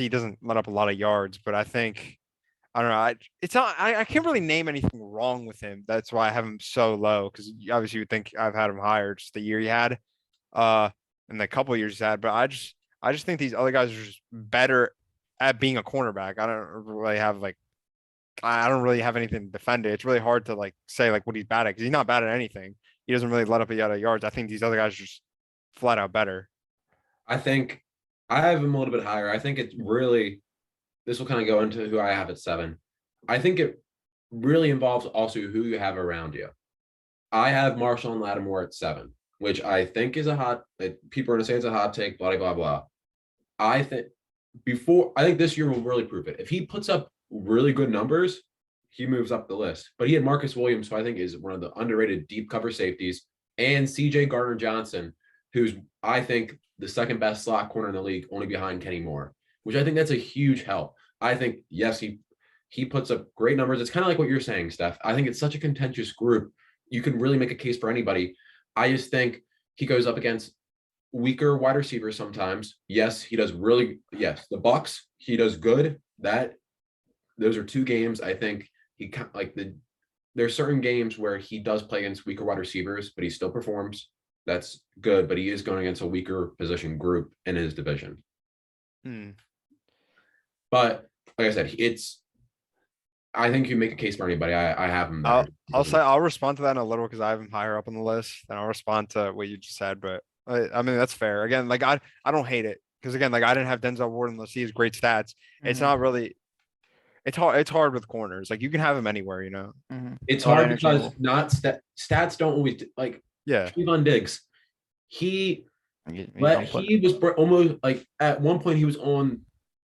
B: doesn't let up a lot of yards, but I think, I don't know. I can't really name anything wrong with him. That's why I have him so low. Cause obviously you would think I've had him higher just the year he had, and the couple of years he's had, but I just think these other guys are just better at being a cornerback. I don't really have anything to defend it. It's really hard to like say like what he's bad at, because he's not bad at anything. He doesn't really let up a lot of yards. I think these other guys are just flat out better.
D: I think I have him a little bit higher. I think it's really, this will kind of go into who I have at 7. I think it really involves also who you have around you. I have Marshall and Lattimore at 7, which I think is people are going to say it's a hot take, blah, blah, blah. I think this year will really prove it. If he puts up really good numbers, he moves up the list. But he had Marcus Williams, who I think is one of the underrated deep cover safeties, and CJ Gardner-Johnson, who's, I think, the second best slot corner in the league, only behind Kenny Moore, which I think that's a huge help. I think, yes, he puts up great numbers. It's kind of like what you're saying, Steph. I think it's such a contentious group. You can really make a case for anybody. I just think he goes up against weaker wide receivers sometimes. Yes, he does really. Yes, the Bucks, he does good. Those are 2 games. I think there's certain games where he does play against weaker wide receivers, but he still performs. That's good, but he is going against a weaker position group in his division. But like I said, I think you make a case for anybody. I have him there.
B: I'll respond to that in a little, because I have him higher up on the list, and I'll respond to what you just said. But I mean, that's fair. Again, like I don't hate it, because again, like I didn't have Denzel Ward unless he has great stats. Mm-hmm. It's not really. It's hard with corners. Like you can have him anywhere, you know.
D: Mm-hmm. It's hard because stats don't always like. Yeah. Trayvon Diggs, he was almost like at one point he was on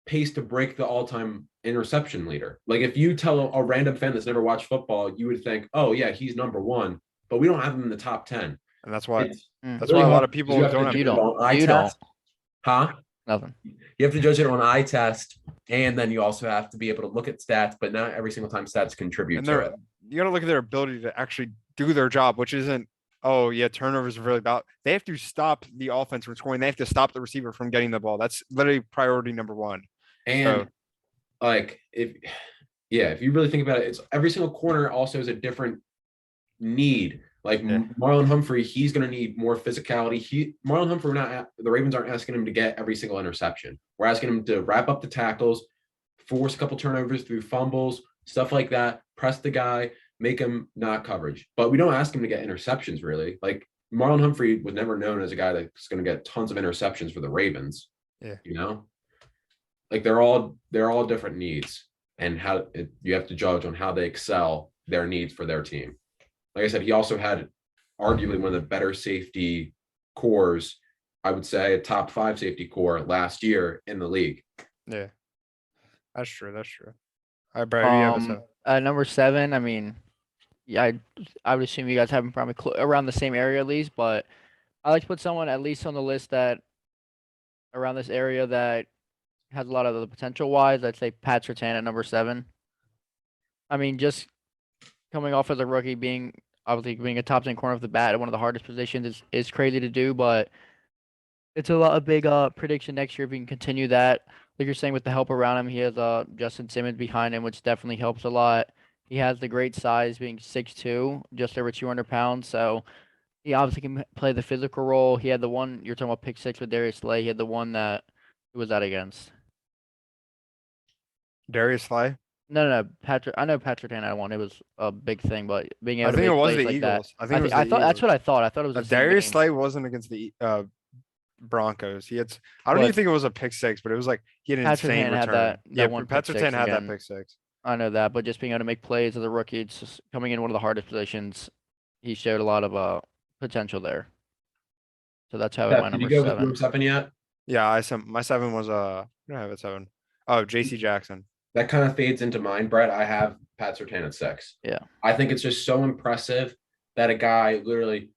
D: pace to break the all-time interception leader. Like if you tell a random fan that's never watched football, you would think, oh yeah, he's number 1, but we don't have him in the top 10.
B: And that's why a lot of people don't.
C: You don't.
D: Huh?
C: Nothing.
D: You have to judge it on eye test, and then you also have to be able to look at stats, but not every single time stats contribute
B: And
D: to it.
B: you got to look at their ability to actually do their job, which isn't, oh yeah, turnovers are really about. They have to stop the offense from scoring. They have to stop the receiver from getting the ball. That's literally priority number one.
D: And like if you really think about it, it's every single corner also is a different need. Like Marlon Humphrey, he's going to need more physicality. Marlon Humphrey, the Ravens aren't asking him to get every single interception. We're asking him to wrap up the tackles, force a couple turnovers through fumbles, stuff like that, press the guy, make him not coverage. But we don't ask him to get interceptions, really. Like Marlon Humphrey was never known as a guy that's going to get tons of interceptions for the Ravens.
B: Yeah.
D: You know? Like they're all different needs, and you have to judge on how they excel their needs for their team. Like I said, he also had arguably one of the better safety cores, I would say a top 5 safety core last year in the league.
B: Yeah, that's true. All right, Brad, you have
C: at number 7, I mean, yeah, I would assume you guys have him probably around the same area at least, but I like to put someone at least on the list that around this area that has a lot of the potential wise. I'd say Pat Surtain at number 7. I mean, just coming off as a rookie, being a top 10 corner off the bat at one of the hardest positions is crazy to do, but it's a big prediction next year if we can continue that. Like you're saying, with the help around him, he has Justin Simmons behind him, which definitely helps a lot. He has the great size, being 6'2", just over 200 pounds, so he obviously can play the physical role. He had the one you're talking about, pick 6 with Darius Slay. He had the one that who was that against?
B: Darius Slay.
C: No, Patrick. I know Patrick Surtain had one. It was a big thing, but being able
B: I think
C: to
B: it
C: make
B: was
C: plays
B: the
C: like
B: Eagles.
C: that,
B: I think it was the
C: I thought that's
B: Eagles.
C: what I thought. I thought it was the same
B: Darius
C: game.
B: Slay wasn't against the Broncos. I don't even think it was a pick 6, but it was like he had an
C: Patrick
B: insane
C: Surtain
B: return.
C: had that one pick
B: Patrick
C: 6
B: Surtain had that
C: again.
B: pick 6.
C: I know that, but just being able to make plays as a rookie, it's just coming in one of the hardest positions. He showed a lot of potential there. So that's how I went
D: Did you
C: number
D: go
C: 7.
D: with 7 yet?
B: Yeah, my 7 was I don't have it 7. Oh, JC Jackson.
D: That kind of fades into mine, Brett. I have Pat Surtain at 6.
C: Yeah.
D: I think it's just so impressive that a guy literally,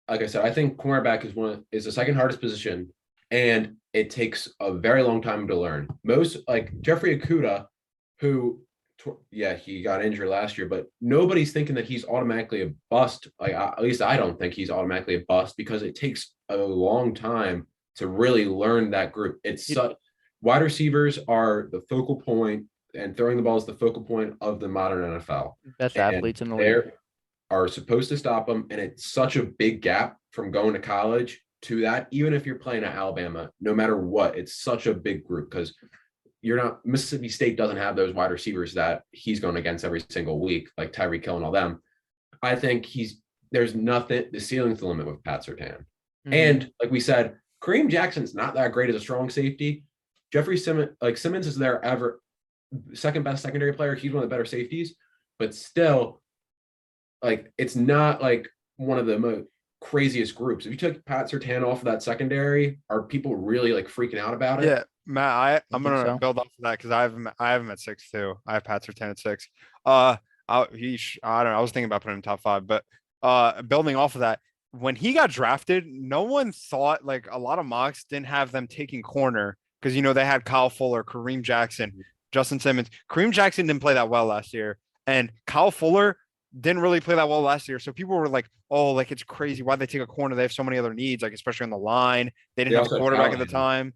D: like I said, I think cornerback is the second hardest position, and it takes a very long time to learn. Most, like Jeffrey Okudah, who, he got injured last year, but nobody's thinking that he's automatically a bust. Like at least I don't think he's automatically a bust, because it takes a long time to really learn that group. Wide receivers are the focal point, and throwing the ball is the focal point of the modern NFL.
C: Best athletes in the league
D: are supposed to stop them, and it's such a big gap from going to college to that. Even if you're playing at Alabama, no matter what, it's such a big group, because Mississippi State doesn't have those wide receivers that he's going against every single week, like Tyreek Hill and all them. I think there's nothing, the ceiling's the limit with Pat Surtain. Mm-hmm. And like we said, Kareem Jackson's not that great as a strong safety. Simmons is their second best secondary player. He's one of the better safeties, but still, like, it's not like one of the most craziest groups. If you took Pat Surtain off of that secondary, are people really like freaking out about it?
B: Yeah, Matt, I'm gonna build off of that, because I have him at 6 too. I have Pat Surtain at 6. I don't know. I was thinking about putting him in top 5, but building off of that, when he got drafted, no one thought, like, a lot of mocks didn't have them taking corner, because they had Kyle Fuller, Kareem Jackson, Justin Simmons. Kareem Jackson didn't play that well last year, and Kyle Fuller didn't really play that well last year. So people were like, oh, like, it's crazy. Why'd they take a corner? They have so many other needs, like, especially on the line. They didn't have a quarterback at the time.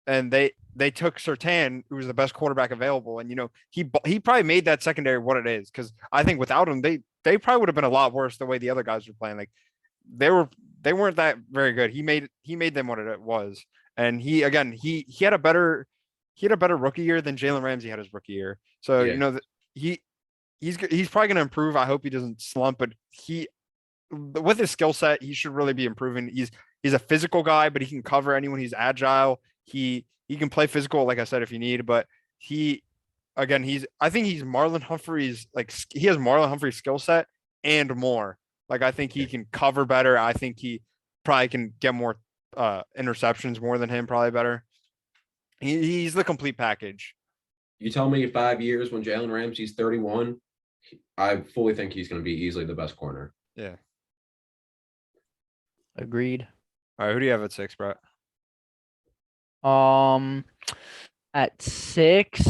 B: And they took Surtain, who was the best quarterback available. And, he probably made that secondary what it is, because I think without him, they probably would have been a lot worse the way the other guys were playing. Like, they weren't that very good. He made them what it was. And he had a better rookie year than Jalen Ramsey had his rookie year. So, he's probably going to improve. I hope he doesn't slump, but with his skill set, he should really be improving. He's a physical guy, but he can cover anyone. He's agile. He can play physical, like I said, if you need, but I think he's Marlon Humphrey's, like, he has Marlon Humphrey's skill set and more. Like, I think he can cover better. I think he probably can get more interceptions more than him, probably better. He's the complete package.
D: You tell me 5 years when Jalen Ramsey's 31, I fully think he's going to be easily the best corner.
B: Yeah.
C: Agreed.
B: All right, who do you have at 6, Brett?
C: At 6,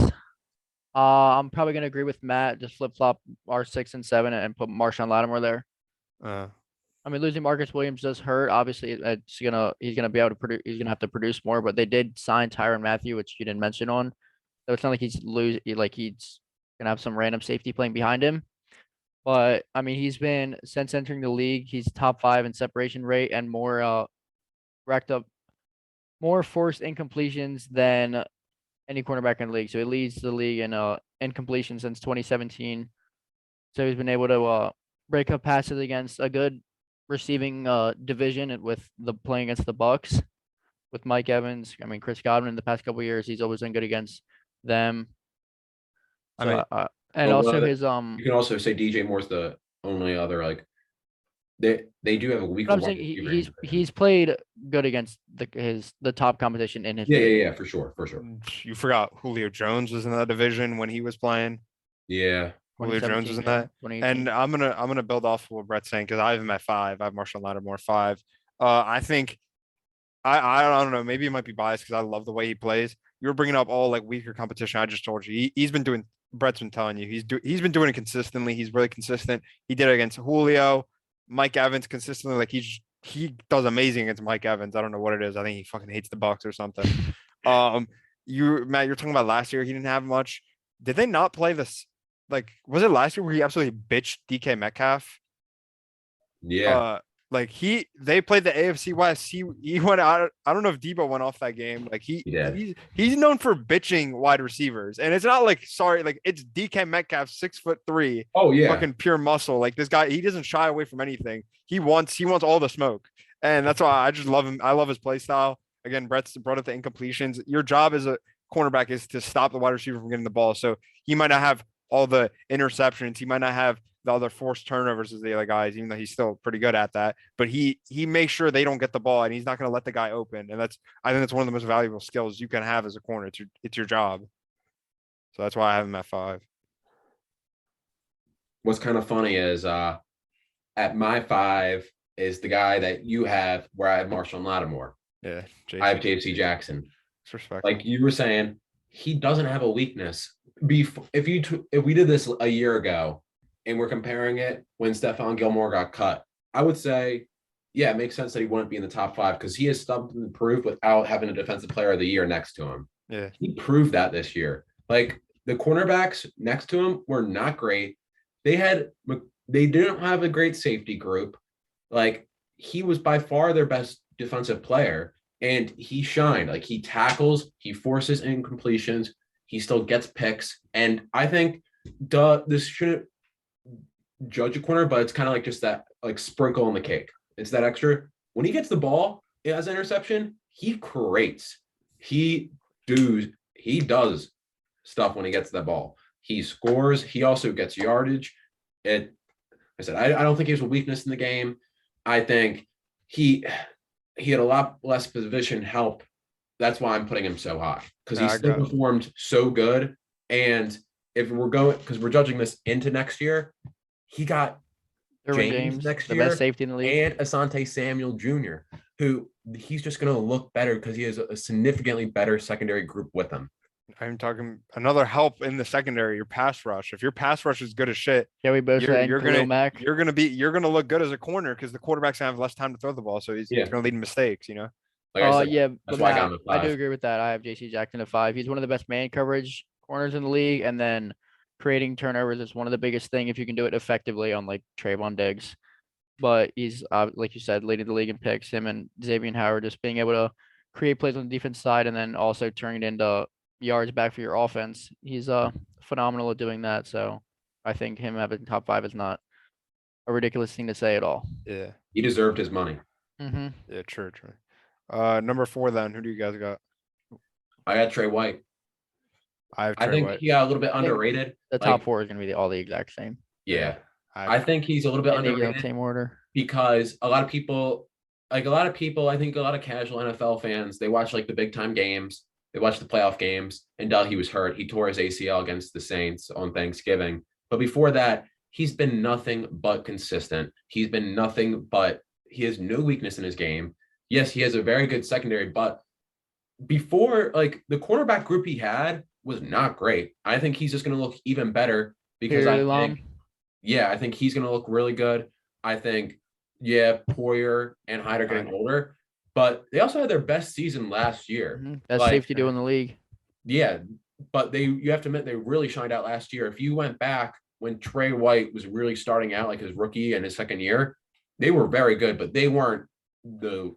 C: I'm probably gonna agree with Matt. Just flip flop our 6 and 7 and put Marshawn Lattimore there.
B: Uh,
C: I mean, losing Marcus Williams does hurt. Obviously, he's gonna be able to produce. He's gonna have to produce more. But they did sign Tyrann Mathieu, which you didn't mention on. So it's not like he's gonna have some random safety playing behind him. But I mean, he's been since entering the league, he's top 5 in separation rate and more racked up more forced incompletions than any cornerback in the league. So he leads the league in incompletion since 2017. So he's been able to break up passes against a good receiving division with the playing against the Bucks with Mike Evans. I mean, Chris Godwin in the past couple of years, he's always been good against them.
B: I
C: So,
B: mean,
C: and
D: But
C: also
D: what-
C: his
D: You can also say DJ Moore's the only other like they do have a weaker.
C: I'm saying
D: wide receiver
C: he's played good against the top competition in his league.
D: yeah, for sure.
B: you forgot Julio Jones was in that division when he was playing.
D: Yeah.
B: Julio Jones was in that.
C: 2018.
B: And I'm gonna build off what Brett's saying because I have him at 5. I have Marshawn Lattimore 5. I think I don't know. Maybe it might be biased because I love the way he plays. You were bringing up all like weaker competition. I just told you he's been doing. Brett's been telling you he's been doing it consistently. He's really consistent. He did it against Julio, Mike Evans consistently. Like he does amazing against Mike Evans. I don't know what it is. I think he fucking hates the Bucks or something. Matt, you're talking about last year. He didn't have much. Did they not play this? Like, was it last year where he absolutely bitched DK Metcalf?
D: Yeah.
B: Like they played the AFC West. He went out. I don't know if Debo went off that game. Like
D: Yeah.
B: he's known for bitching wide receivers, and it's not like like it's DK Metcalf, 6'3".
D: Oh yeah.
B: Fucking pure muscle. Like this guy, he doesn't shy away from anything. He wants all the smoke, and that's why I just love him. I love his play style. Again, Brett's brought up the incompletions. Your job as a cornerback is to stop the wide receiver from getting the ball. So he might not have all the interceptions. He might not have the other forced turnovers as the other guys, even though he's still pretty good at that. But he makes sure they don't get the ball, and he's not going to let the guy open. And I think that's one of the most valuable skills you can have as a corner. It's your job. So that's why I have him at 5.
D: What's kind of funny is at my 5 is the guy that you have where I have Marshawn Lattimore.
B: Yeah,
D: I have JC Jackson.
B: It's respectful.
D: Like you were saying, he doesn't have a weakness. If we did this a year ago and we're comparing it when Stephon Gilmore got cut, I would say, yeah, it makes sense that he wouldn't be in the top 5 because he has something to prove without having a defensive player of the year next to him.
B: Yeah,
D: he proved that this year. Like the cornerbacks next to him were not great. They didn't have a great safety group. Like he was by far their best defensive player, and he shined. Like he tackles, he forces incompletions, he still gets picks, and I think this shouldn't judge a corner, but it's kind of like just that like sprinkle on the cake. It's that extra. When he gets the ball as an interception, he creates. He does stuff when he gets the ball. He scores. He also gets yardage. I don't think he has a weakness in the game. I think he had a lot less position help. That's why I'm putting him so high because he still performed so good. And if we're going, because we're judging this into next year, he got James next year,
C: the best safety in the league,
D: and Asante Samuel Jr., who he's just going to look better because he has a significantly better secondary group with him.
B: I'm talking another help in the secondary, your pass rush. If your pass rush is good as shit,
C: we both
B: you're gonna look good as a corner because the quarterback's gonna have less time to throw the ball, so he's gonna lead in mistakes, you know.
D: Like
C: that's why I do agree with that. I have JC Jackson at 5. He's one of the best man coverage corners in the league, and then creating turnovers is one of the biggest thing if you can do it effectively on like Trayvon Diggs. But he's like you said, leading the league in picks. Him and Xavier Howard just being able to create plays on the defense side and then also turning it into yards back for your offense. He's phenomenal at doing that. So I think him having top 5 is not a ridiculous thing to say at all.
B: Yeah,
D: he deserved his money.
C: Mm-hmm.
B: Yeah, true. Number 4 then. Who do you guys got?
D: I got Trey White.
B: I
D: think
B: White.
D: he got a little bit underrated.
C: The top 4 is going to be all the exact same.
D: Yeah, I think he's a little bit underrated.
C: Same order
D: because a lot of people, I think a lot of casual NFL fans, they watch like the big time games. They watched the playoff games until he was hurt. He tore his ACL against the Saints on Thanksgiving. But before that, he's been nothing but consistent. He has no weakness in his game. Yes, he has a very good secondary, but before, like the cornerback group he had was not great. I think he's just going to look even better because I think he's going to look really good. I think, Poyer and Hyde are getting older, but they also had their best season last year.
C: Best safety duo in the league.
D: Yeah, but you have to admit they really shined out last year. If you went back when Trey White was really starting out, like his rookie and his second year, they were very good, but they weren't the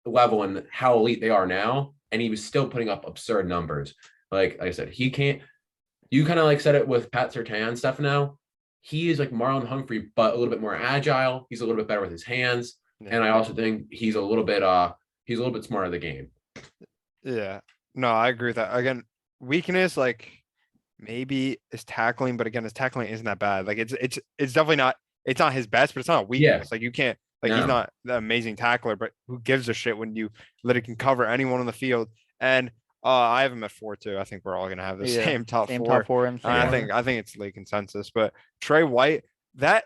D: level and how elite they are now. And he was still putting up absurd numbers. Like I said, he can't. You kind of like said it with Pat Surtain stuff now. He is like Marlon Humphrey, but a little bit more agile. He's a little bit better with his hands, and I also think he's a little bit smarter of the game.
B: Yeah, no, I agree with that. Again, weakness like maybe is tackling, but again, his tackling isn't that bad. Like it's definitely not. It's not his best, but it's not a weakness. Like you can't. Like he's not the amazing tackler, but who gives a shit when you let it can cover anyone on the field? And I have him at 4 too. I think we're all gonna have the same top four. I think it's league consensus. But Trey White, that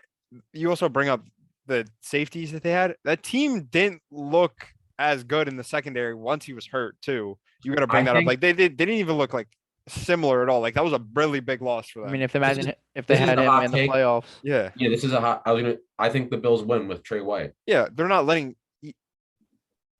B: you also bring up the safeties that they had. That team didn't look as good in the secondary once he was hurt too. You got to bring that up. Like they didn't even look like similar at all. Like that was a really big loss for them.
C: I mean, if they had him in the playoffs.
B: Yeah.
D: Yeah, this is a hot. I think the Bills win with Trey White.
B: Yeah, they're not letting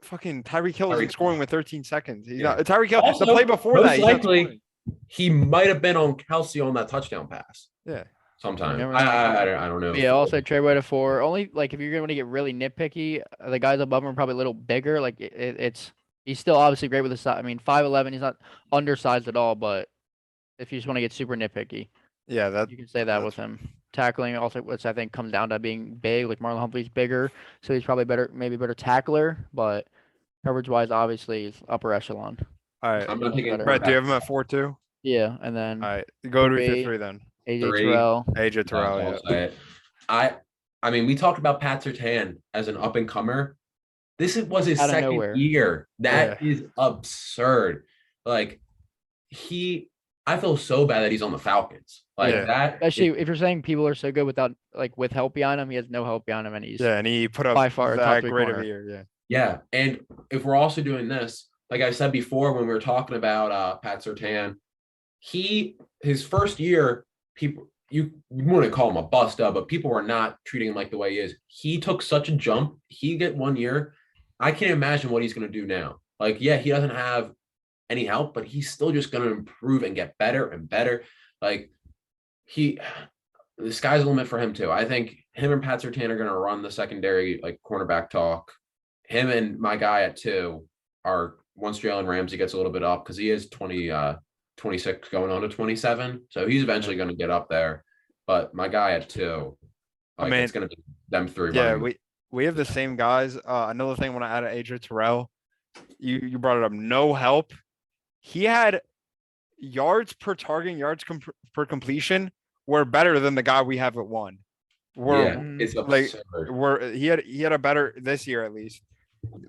B: fucking Tyreek Hill isn't scoring with 13 seconds. He's not Tyreek Hill. Also, the play before that,
D: likely he might have been on Kelsey on that touchdown pass.
B: Yeah.
D: Sometime. I don't know.
C: Yeah, also Trey White at 4. Only like if you're going to get really nitpicky, the guys above him are probably a little bigger. Like he's still obviously great with the size. I mean, 5'11", he's not undersized at all, but if you just want to get super nitpicky,
B: yeah,
C: you can say that with him. Tackling also, which I think comes down to being big. Like Marlon Humphrey's bigger, so he's probably better tackler, but coverage wise, obviously, he's upper echelon.
B: All right,
D: I'm not taking
B: Brett, do you have him at 4 too?
C: Yeah, and then
B: all right, go to 3 then.
C: AJ
B: Terrell.
D: Yeah. I mean, we talked about Pat Surtain as an up and comer. This was his second year. That is absurd. Like I feel so bad that he's on the Falcons. Like that,
C: especially if you're saying people are so good with help behind him, he has no help behind him, and
B: he put up
C: by far
B: that great of a year.
D: Yeah, and if we're also doing this, like I said before when we were talking about Pat Surtain, his first year, people you wouldn't call him a bust up, but people were not treating him like the way he is. He took such a jump. He get 1 year. I can't imagine what he's going to do now. Like, yeah, he doesn't have any help, but he's still just going to improve and get better and better. Like the sky's the limit for him too. I think him and Pat Surtain are going to run the secondary, like cornerback talk. Him and my guy at 2 are once Jalen Ramsey gets a little bit up because he is 26 going on to 27. So he's eventually going to get up there. But my guy at 2, it's going to be them 3.
B: Yeah, we have the same guys. Another thing when I added AJ Terrell, you brought it up. No help. He had yards per target, yards per completion were better than the guy we have at 1.
D: It's absurd.
B: He had a better this year at least.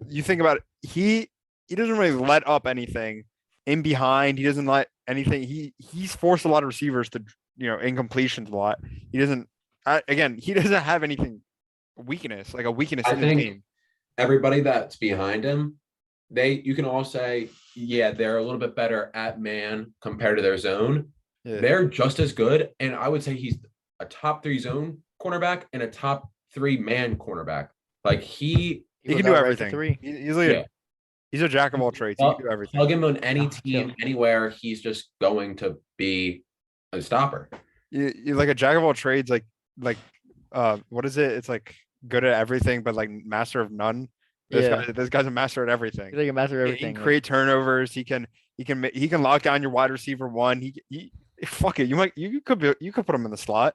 B: You think about it, he doesn't really let up anything in behind. He doesn't let anything. He's forced a lot of receivers to incompletions a lot. He doesn't have anything weakness like a weakness in the team.
D: Everybody that's behind him, you can all say, they're a little bit better at man compared to their zone. Yeah. They're just as good. And I would say he's a top 3 zone cornerback and a top 3 man cornerback. Like he
B: can do everything. He's a jack of all trades. He can do everything.
D: Plug him on any team, anywhere. He's just going to be a stopper.
B: You're like a jack of all trades, like what is it? It's like good at everything, but like master of none. This guy's a master at everything.
C: He's like a master of everything.
B: He can create turnovers. He can lock down your wide receiver 1. He fuck it. You could put him in the slot.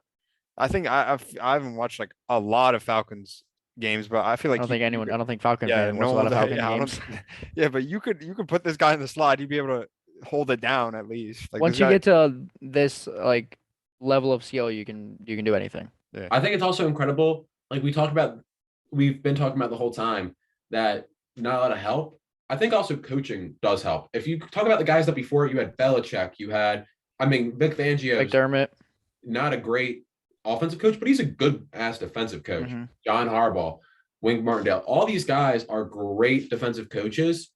B: I think I haven't watched like a lot of Falcons games, but I feel like
C: I don't think Falcons fans watch a lot of Falcons games.
B: But you could put this guy in the slot. He'd be able to hold it down at least. Like
C: once you get to this like level of skill, you can do anything.
B: Yeah.
D: I think it's also incredible. Like we've been talking about the whole time that not a lot of help. I think also coaching does help. If you talk about the guys that before you had Belichick, Vic Fangio,
C: McDermott,
D: not a great offensive coach, but he's a good ass defensive coach. John Harbaugh, Wink Martindale, all these guys are great defensive coaches.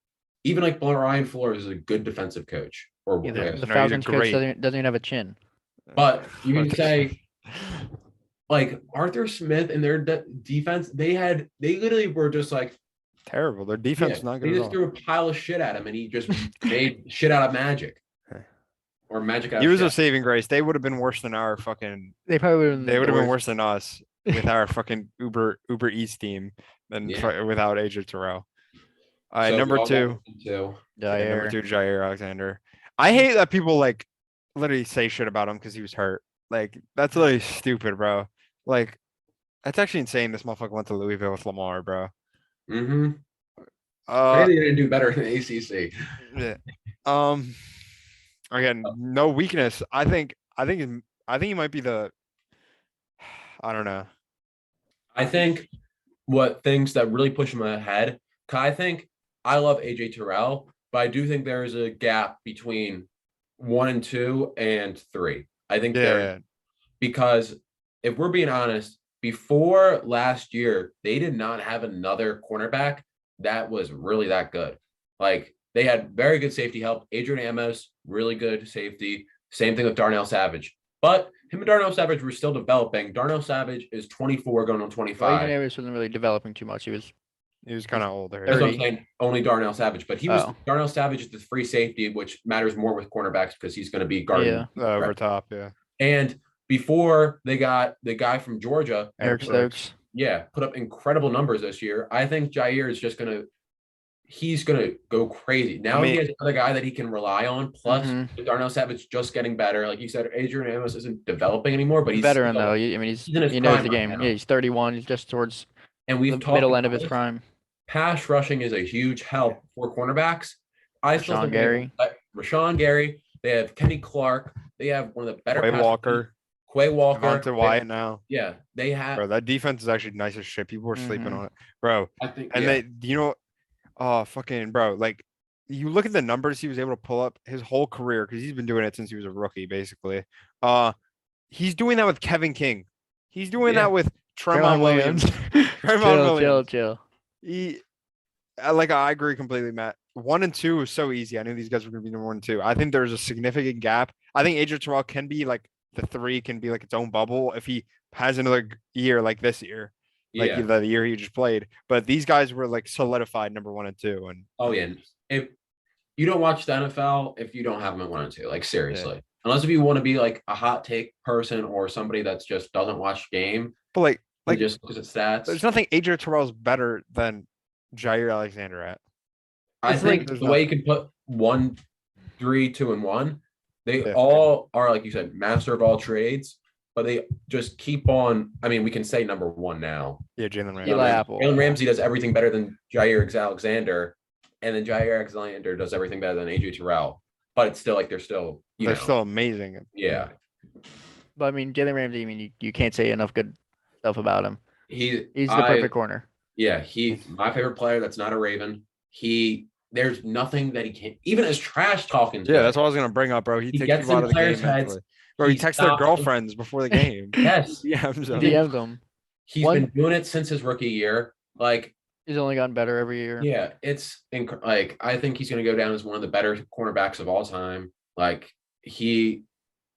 D: even like Ryan Flores is a good defensive coach. Or
C: Yeah,
D: I guess.
C: the
B: No, he did
C: Falcons coach
B: great.
C: doesn't even have a chin.
D: But you can say like Arthur Smith and their defense, they literally were just like
B: terrible. Their defense is not
D: they
B: good at
D: just
B: all.
D: threw a pile of shit at him and he just made shit out of magic. Or magic out
B: He
D: of
B: was
D: shit.
B: a saving grace. They would have been worse than our fucking.
C: They probably would have
B: They would have been worse than us with our fucking Uber Eats team than without AJ Terrell. All right,
D: So
B: number
D: we all
B: two.
D: got
B: Yeah, number two, Jair Alexander. I hate that people like literally say shit about him because he was hurt. Like that's literally stupid, bro. Like that's actually insane. This motherfucker went to Louisville with Lamar, bro.
D: Mm-hmm. Crazy didn't do better in the ACC.
B: Yeah. Again, no weakness. I think he might be the. I don't know.
D: I think what things that really push him ahead. I think I love AJ Terrell, but I do think there is a gap between 1 and 2 and 3. I think because if we're being honest, before last year, they did not have another cornerback that was really that good. Like they had very good safety help. Adrian Amos, really good safety. Same thing with Darnell Savage. But him and Darnell Savage were still developing. Darnell Savage is 24 going on 25.
C: Adrian Amos wasn't really developing too much. He was
B: kind of older.
D: That's what I'm saying. Only Darnell Savage, but Darnell Savage is the free safety, which matters more with cornerbacks because he's going to be guarding
B: over top. Yeah.
D: And before they got the guy from Georgia,
C: Eric Stokes.
D: Yeah, put up incredible numbers this year. I think Jair is just he's gonna go crazy. Now he has another guy that he can rely on. Plus, Darnell Savage just getting better. Like you said, Adrian Amos isn't developing anymore, but he's
C: veteran though. I mean, he knows the game. Yeah, he's 31. He's just towards the middle end of his prime.
D: Pass rushing is a huge help for cornerbacks.
C: Rashawn
D: Gary. They have Kenny Clark. They have one of the better. Quay Walker.
B: Devonta Wyatt now.
D: Yeah, they have.
B: Bro, that defense is actually nice as shit. People were sleeping on it, bro.
D: I think.
B: And fucking bro, like you look at the numbers he was able to pull up his whole career because he's been doing it since he was a rookie, basically. He's doing that with Kevin King. He's doing that with Tremont Williams.
C: Chill.
B: I agree completely, Matt. 1 and 2 is so easy. I knew these guys were going to be number 1 and 2. I think there's a significant gap. I think AJ Terrell can be like the 3 can be like its own bubble if he has another year like this year, like the year he just played. But these guys were like solidified number 1 and 2. And
D: if you don't watch the NFL, if you don't have them at 1 and 2, like seriously, unless if you want to be like a hot take person or somebody that's just doesn't watch game,
B: but like
D: just because of stats,
B: there's nothing AJ Terrell's better than Jair Alexander at.
D: I think the way you can put 1, 3, 2, and 1, they all are, like you said, master of all trades, but they just keep on. I mean, we can say number 1 now.
B: Yeah, Jalen Ramsey.
D: Jalen Ramsey does everything better than Jair Alexander, and then Jair Alexander does everything better than AJ Terrell. But it's still like they're still
B: amazing.
D: Yeah.
C: But I mean, Jalen Ramsey. I mean, you can't say enough good stuff about him. He's the perfect corner.
D: Yeah, he's my favorite player. That's not a Raven. There's nothing that he can't. Even as trash talking.
B: Yeah, that's what I was gonna bring up, bro. He takes people out of the game.
D: Heads.
B: Bro, he texts their girlfriends before the game.
D: Yes,
C: DMs them.
D: He's been doing it since his rookie year. Like
C: he's only gotten better every year.
D: Yeah, it's like I think he's gonna go down as one of the better cornerbacks of all time. Like if you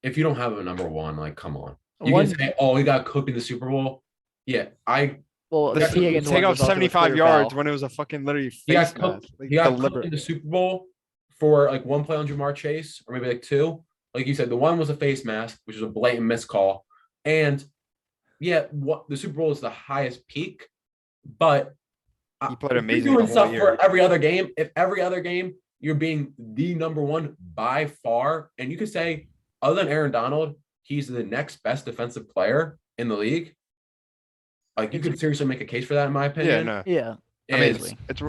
D: don't have him at number 1, like come on. You can say, he got cooked in the Super Bowl. Yeah,
B: take off 75 yards when it was a fucking literally face mask.
D: He got cooked in the Super Bowl for like 1 play on Jamar Chase, or maybe like 2. Like you said, the one was a face mask, which was a blatant miscall. And the Super Bowl is the highest peak, but
B: he played amazing.
D: You're doing stuff for every other game. If every other game you're being the number 1 by far, and you could say, other than Aaron Donald, he's the next best defensive player in the league. Like you could seriously make a case for that, in my opinion.
C: Yeah.
B: I mean, it's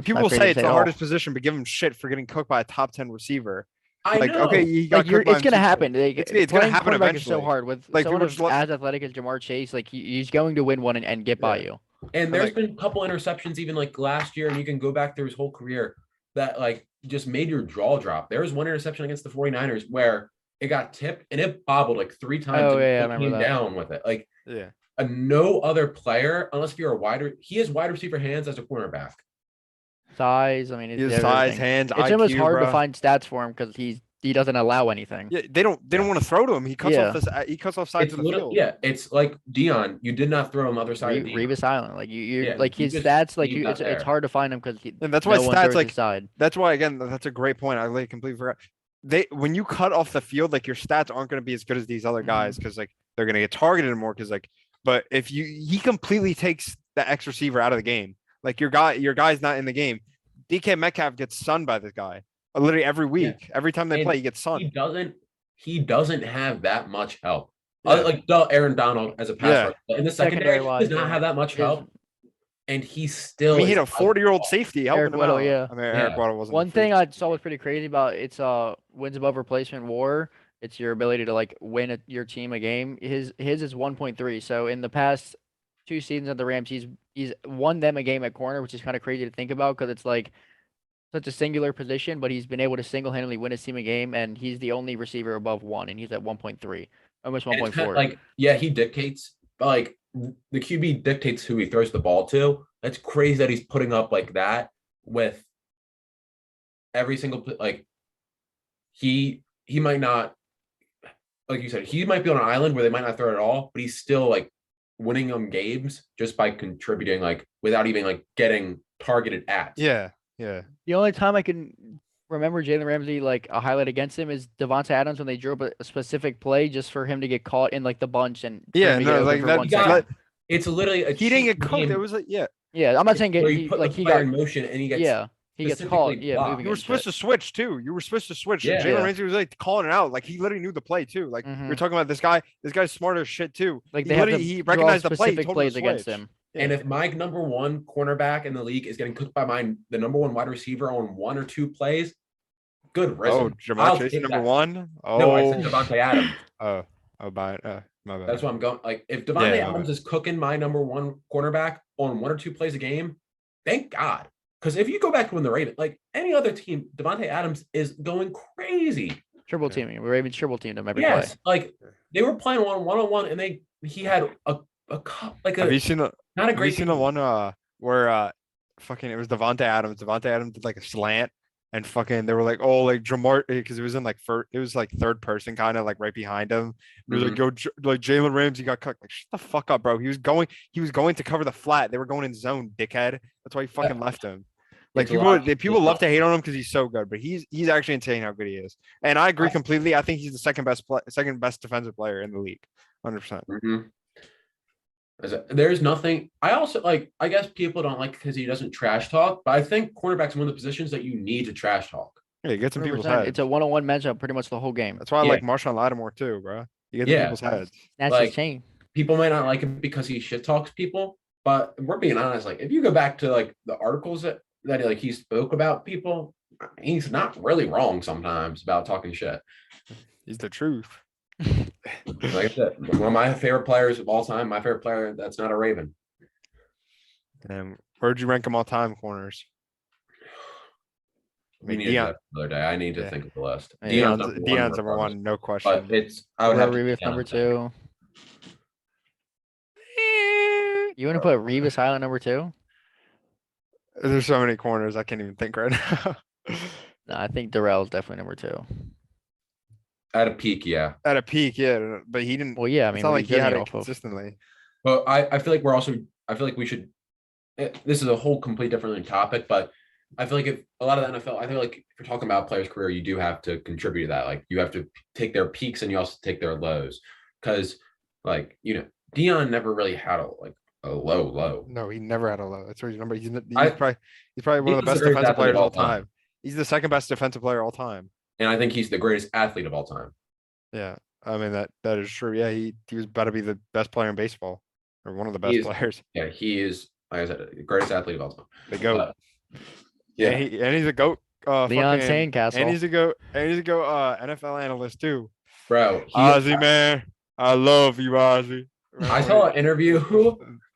B: people say it's the hardest position, but give him shit for getting cooked by a top 10 receiver.
D: I know.
B: Okay,
C: it's gonna happen.
B: It's gonna happen eventually.
C: Is so hard with someone as athletic as Jamar Chase. Like he's going to win one and get by you.
D: And there's been a couple interceptions even like last year, and you can go back through his whole career that like just made your jaw drop. There was one interception against the 49ers where it got tipped and it bobbled like 3 times.
C: And
D: came down with it. Like no other player, unless if you're he has wide receiver hands as a cornerback.
C: size. I mean,
B: His
C: it's
B: size,
C: everything.
B: hands,
C: It's almost
B: IQ,
C: hard to
B: bro.
C: find stats for him because he doesn't allow anything.
B: Yeah, they don't want to throw to him. He cuts
C: Yeah.
B: off this. He cuts off sides
D: It's
B: of the field.
D: yeah. It's like Dion. You did not throw him other side of Dion.
C: Revis Island, like you
D: Yeah,
C: like
D: you
C: his
D: just
C: stats, like
D: leave that
C: it's
D: there.
C: hard to find him because
B: And that's why
C: no one
B: stats
C: throws
B: like
C: his side.
B: that's why again that's a great point. I like completely forgot. When you cut off the field, like your stats aren't going to be as good as these other guys because like they're going to get targeted more because like. But if he completely takes the X receiver out of the game, like your guy's not in the game. DK Metcalf gets sunned by this guy literally every week. Yeah. Every time they play, he gets sunned.
D: He doesn't have that much help.
B: Yeah.
D: Like Aaron Donald as a pass rusher. In the secondary, he does not have that much help. And he still.
B: I mean, he had a 40-year-old safety helping him out.
C: Yeah.
B: I mean, Eric Weddle wasn't.
C: One thing I saw was pretty crazy about it's wins above replacement war. It's your ability to like win your team a game. His is 1.3. So in the past 2 seasons of the Rams, he's won them a game at corner, which is kind of crazy to think about because it's like such a singular position, but he's been able to single-handedly win his team a game, and he's the only receiver above 1, and he's at 1.3, almost 1.4.
D: Like, yeah, he dictates, but like the QB dictates who he throws the ball to. That's crazy that he's putting up like that with every single like he might not, like you said, he might be on an island where they might not throw it at all, but he's still like winning them games just by contributing, like without even like getting targeted at.
B: Yeah. Yeah.
C: The only time I can remember Jalen Ramsey like a highlight against him is Devonta Adams when they drew up a specific play just for him to get caught in like the bunch and
B: like that.
D: It's literally
B: he didn't get cooked. It was like
C: yeah. I'm not saying
D: he got in motion and he gets
C: he gets caught. Yeah,
B: you were supposed to switch too. You were supposed to switch.
D: Yeah.
B: Jalen Ramsey was like calling it out. Like he literally knew the play too. Like you're talking about this guy. This guy's smart as shit too.
C: Like
B: he recognized the play.
C: Plays against him.
D: Yeah. And if my number 1 cornerback in the league is getting cooked by the number 1 wide receiver on 1 or 2 plays, good risk.
B: Oh, Jamar Chase number 1? Oh.
D: No, I said Devontae Adams.
B: My bad.
D: That's what I'm going. Like if Devontae Adams is cooking my number 1 cornerback on 1 or 2 plays a game, thank God. Because if you go back to when the Ravens, like any other team, Devontae Adams is going crazy.
C: Triple teaming. The Ravens triple teamed him every
D: play.
C: Like
D: they were playing one-on-one, and he had
B: Have you seen the?
D: Not a great.
B: Have you seen the one where fucking it was Devontae Adams. Devontae Adams did like a slant and fucking they were like, oh, like Jamar, because it was in like it was like third person kind of like right behind him. It was like, yo, like Jalen Ramsey got cut. Like, shut the fuck up, bro. He was going to cover the flat. They were going in zone, dickhead. That's why he fucking left him. Like people love to hate on him because he's so good, but he's actually insane how good he is. And I agree completely. I think he's the second best defensive player in the league, 100%.
D: There's nothing. I also like. I guess people don't like because he doesn't trash talk, but I think cornerback's one of the positions that you need to trash talk.
B: Yeah, get some people's heads.
C: It's a one-on-one matchup pretty much the whole game.
B: That's why I like Marshawn Lattimore too, bro. You get people's heads.
C: That's his chain.
D: People might not like him because he shit talks people, but we're being honest. Like if you go back to like the articles that like he spoke about people, he's not really wrong sometimes about talking shit.
B: He's the truth.
D: Like I said, one of my favorite players of all time, my favorite player that's not a Raven.
B: And where'd you rank him all time corners?
D: We need to do that another day. I need to think of the list.
B: Deion's number 1, no question.
D: But I would have
C: Revis number 2. You want to put Revis Island number 2?
B: There's so many corners I can't even think right now.
C: No, I think Darrell's definitely number 2.
D: At a peak, yeah.
B: At a peak, yeah. But he didn't.
C: Well, yeah. I mean,
B: it's not like he had it consistently.
D: But I feel like I feel like we should. This is a whole complete different topic, but I feel like if a lot of the NFL, I feel like if you're talking about a player's career, you do have to contribute to that. Like you have to take their peaks and you also take their lows, because like Deion never really had a low.
B: No, he never had a low. That's what he's number. He's probably one of the best defensive players of all time. He's the second best defensive player of all time.
D: And I think he's the greatest athlete of all time.
B: Yeah, I mean that is true. Yeah, he was about to be the best player in baseball, or one of the best players.
D: Yeah, he is. Like I said, the greatest athlete of all time.
B: The GOAT. Yeah, and he's a GOAT.
C: Leon Sandcastle.
B: And he's a GOAT. NFL analyst too.
D: Bro,
B: Ozzy, man, I love you, Ozzy.
D: I saw an interview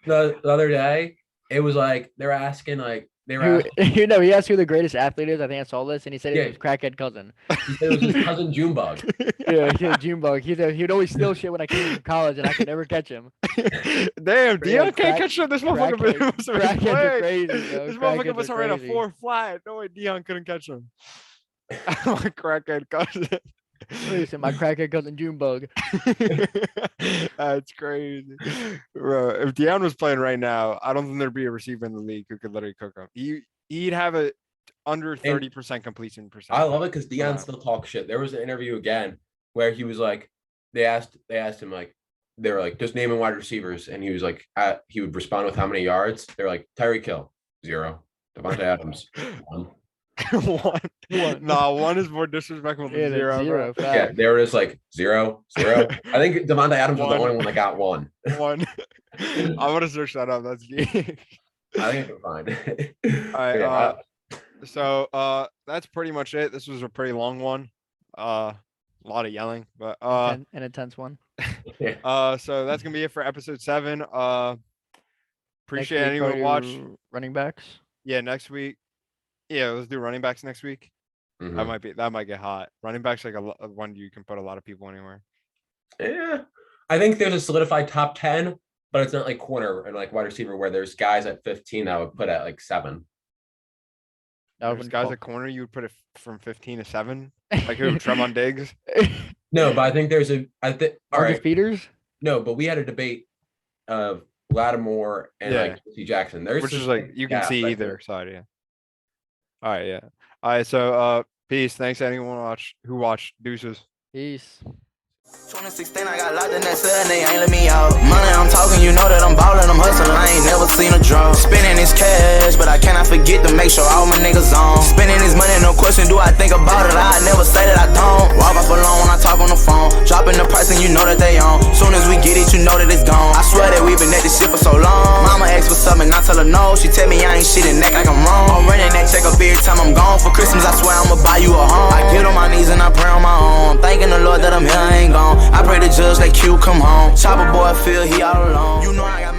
D: the other day. It was like they're asking like They were
C: He asked who the greatest athlete is. I think I saw this, and he said it was his crackhead cousin.
D: he said it was his cousin Junebug.
C: Yeah, he said Junebug. He said he'd always steal shit when I came from college, and I could never catch him.
B: Damn, Dion can't catch him. This motherfucker must have been
C: Crackheads are crazy, bro.
B: This motherfucker must have ran a 4 flat. No way Dion couldn't catch him. My crackhead cousin.
C: Listen, my crackhead cousin Junebug.
B: That's crazy, bro. If Dion was playing right now, I don't think there'd be a receiver in the league who could literally cook him. He'd have a under 30% completion percentage.
D: I love it because Dion still talks shit. There was an interview again where he was like, they asked him like, they were like, just naming wide receivers, and he was like, he would respond with how many yards. They're like, Tyreek Hill 0, Devontae Adams 1.
B: One. No, 1 is more disrespectful than 0.
D: Yeah, they were just like 0, 0. I think Devontae Adams was the only one that got 1.
B: 1. I'm gonna search that up. That's geek.
D: I think it's fine.
B: All right. So that's pretty much it. This was a pretty long one. A lot of yelling, but
C: an intense one.
B: So that's gonna be it for episode 7. Appreciate anyone who watched.
C: Running backs.
B: Yeah, next week. Yeah, let's do running backs next week.
D: Mm-hmm.
B: That might get hot. Running backs like a one you can put a lot of people anywhere.
D: Yeah, I think there's a solidified top 10, but it's not like corner and like wide receiver where there's guys at 15 that I would put at like 7.
B: There's guys at corner you would put it from 15 to 7, like who? Tremont Diggs.
D: No, but I think there's
C: Marcus Peters.
D: No, but we had a debate of Lattimore and like C. Jackson.
B: Which is like you can see either side. Yeah. All right. Yeah. All right. So peace. Thanks to anyone who watched. Deuces.
C: Peace.
A: 2016, I got locked in that cell and they ain't let me out. Money, I'm talking, you know that I'm ballin', I'm hustling, I ain't never seen a draw. Spending this cash, but I cannot forget to make sure all my niggas on. Spending this money, no question, do I think about it? I never say that I don't. Walk off alone when I talk on the phone. Dropping the price and you know that they on. Soon as we get it, you know that it's gone. I swear that we've been at this shit for so long. Mama asked for something, I tell her no. She tell me I ain't shit and act like I'm wrong. I'm running that check up every time I'm gone. For Christmas, I swear I'ma buy you a home. I get on my knees and I pray on my own. I'm thanking the Lord that I'm here, I ain't gone. I pray the judge let Q come home. Chopper boy feel he all alone. You know I got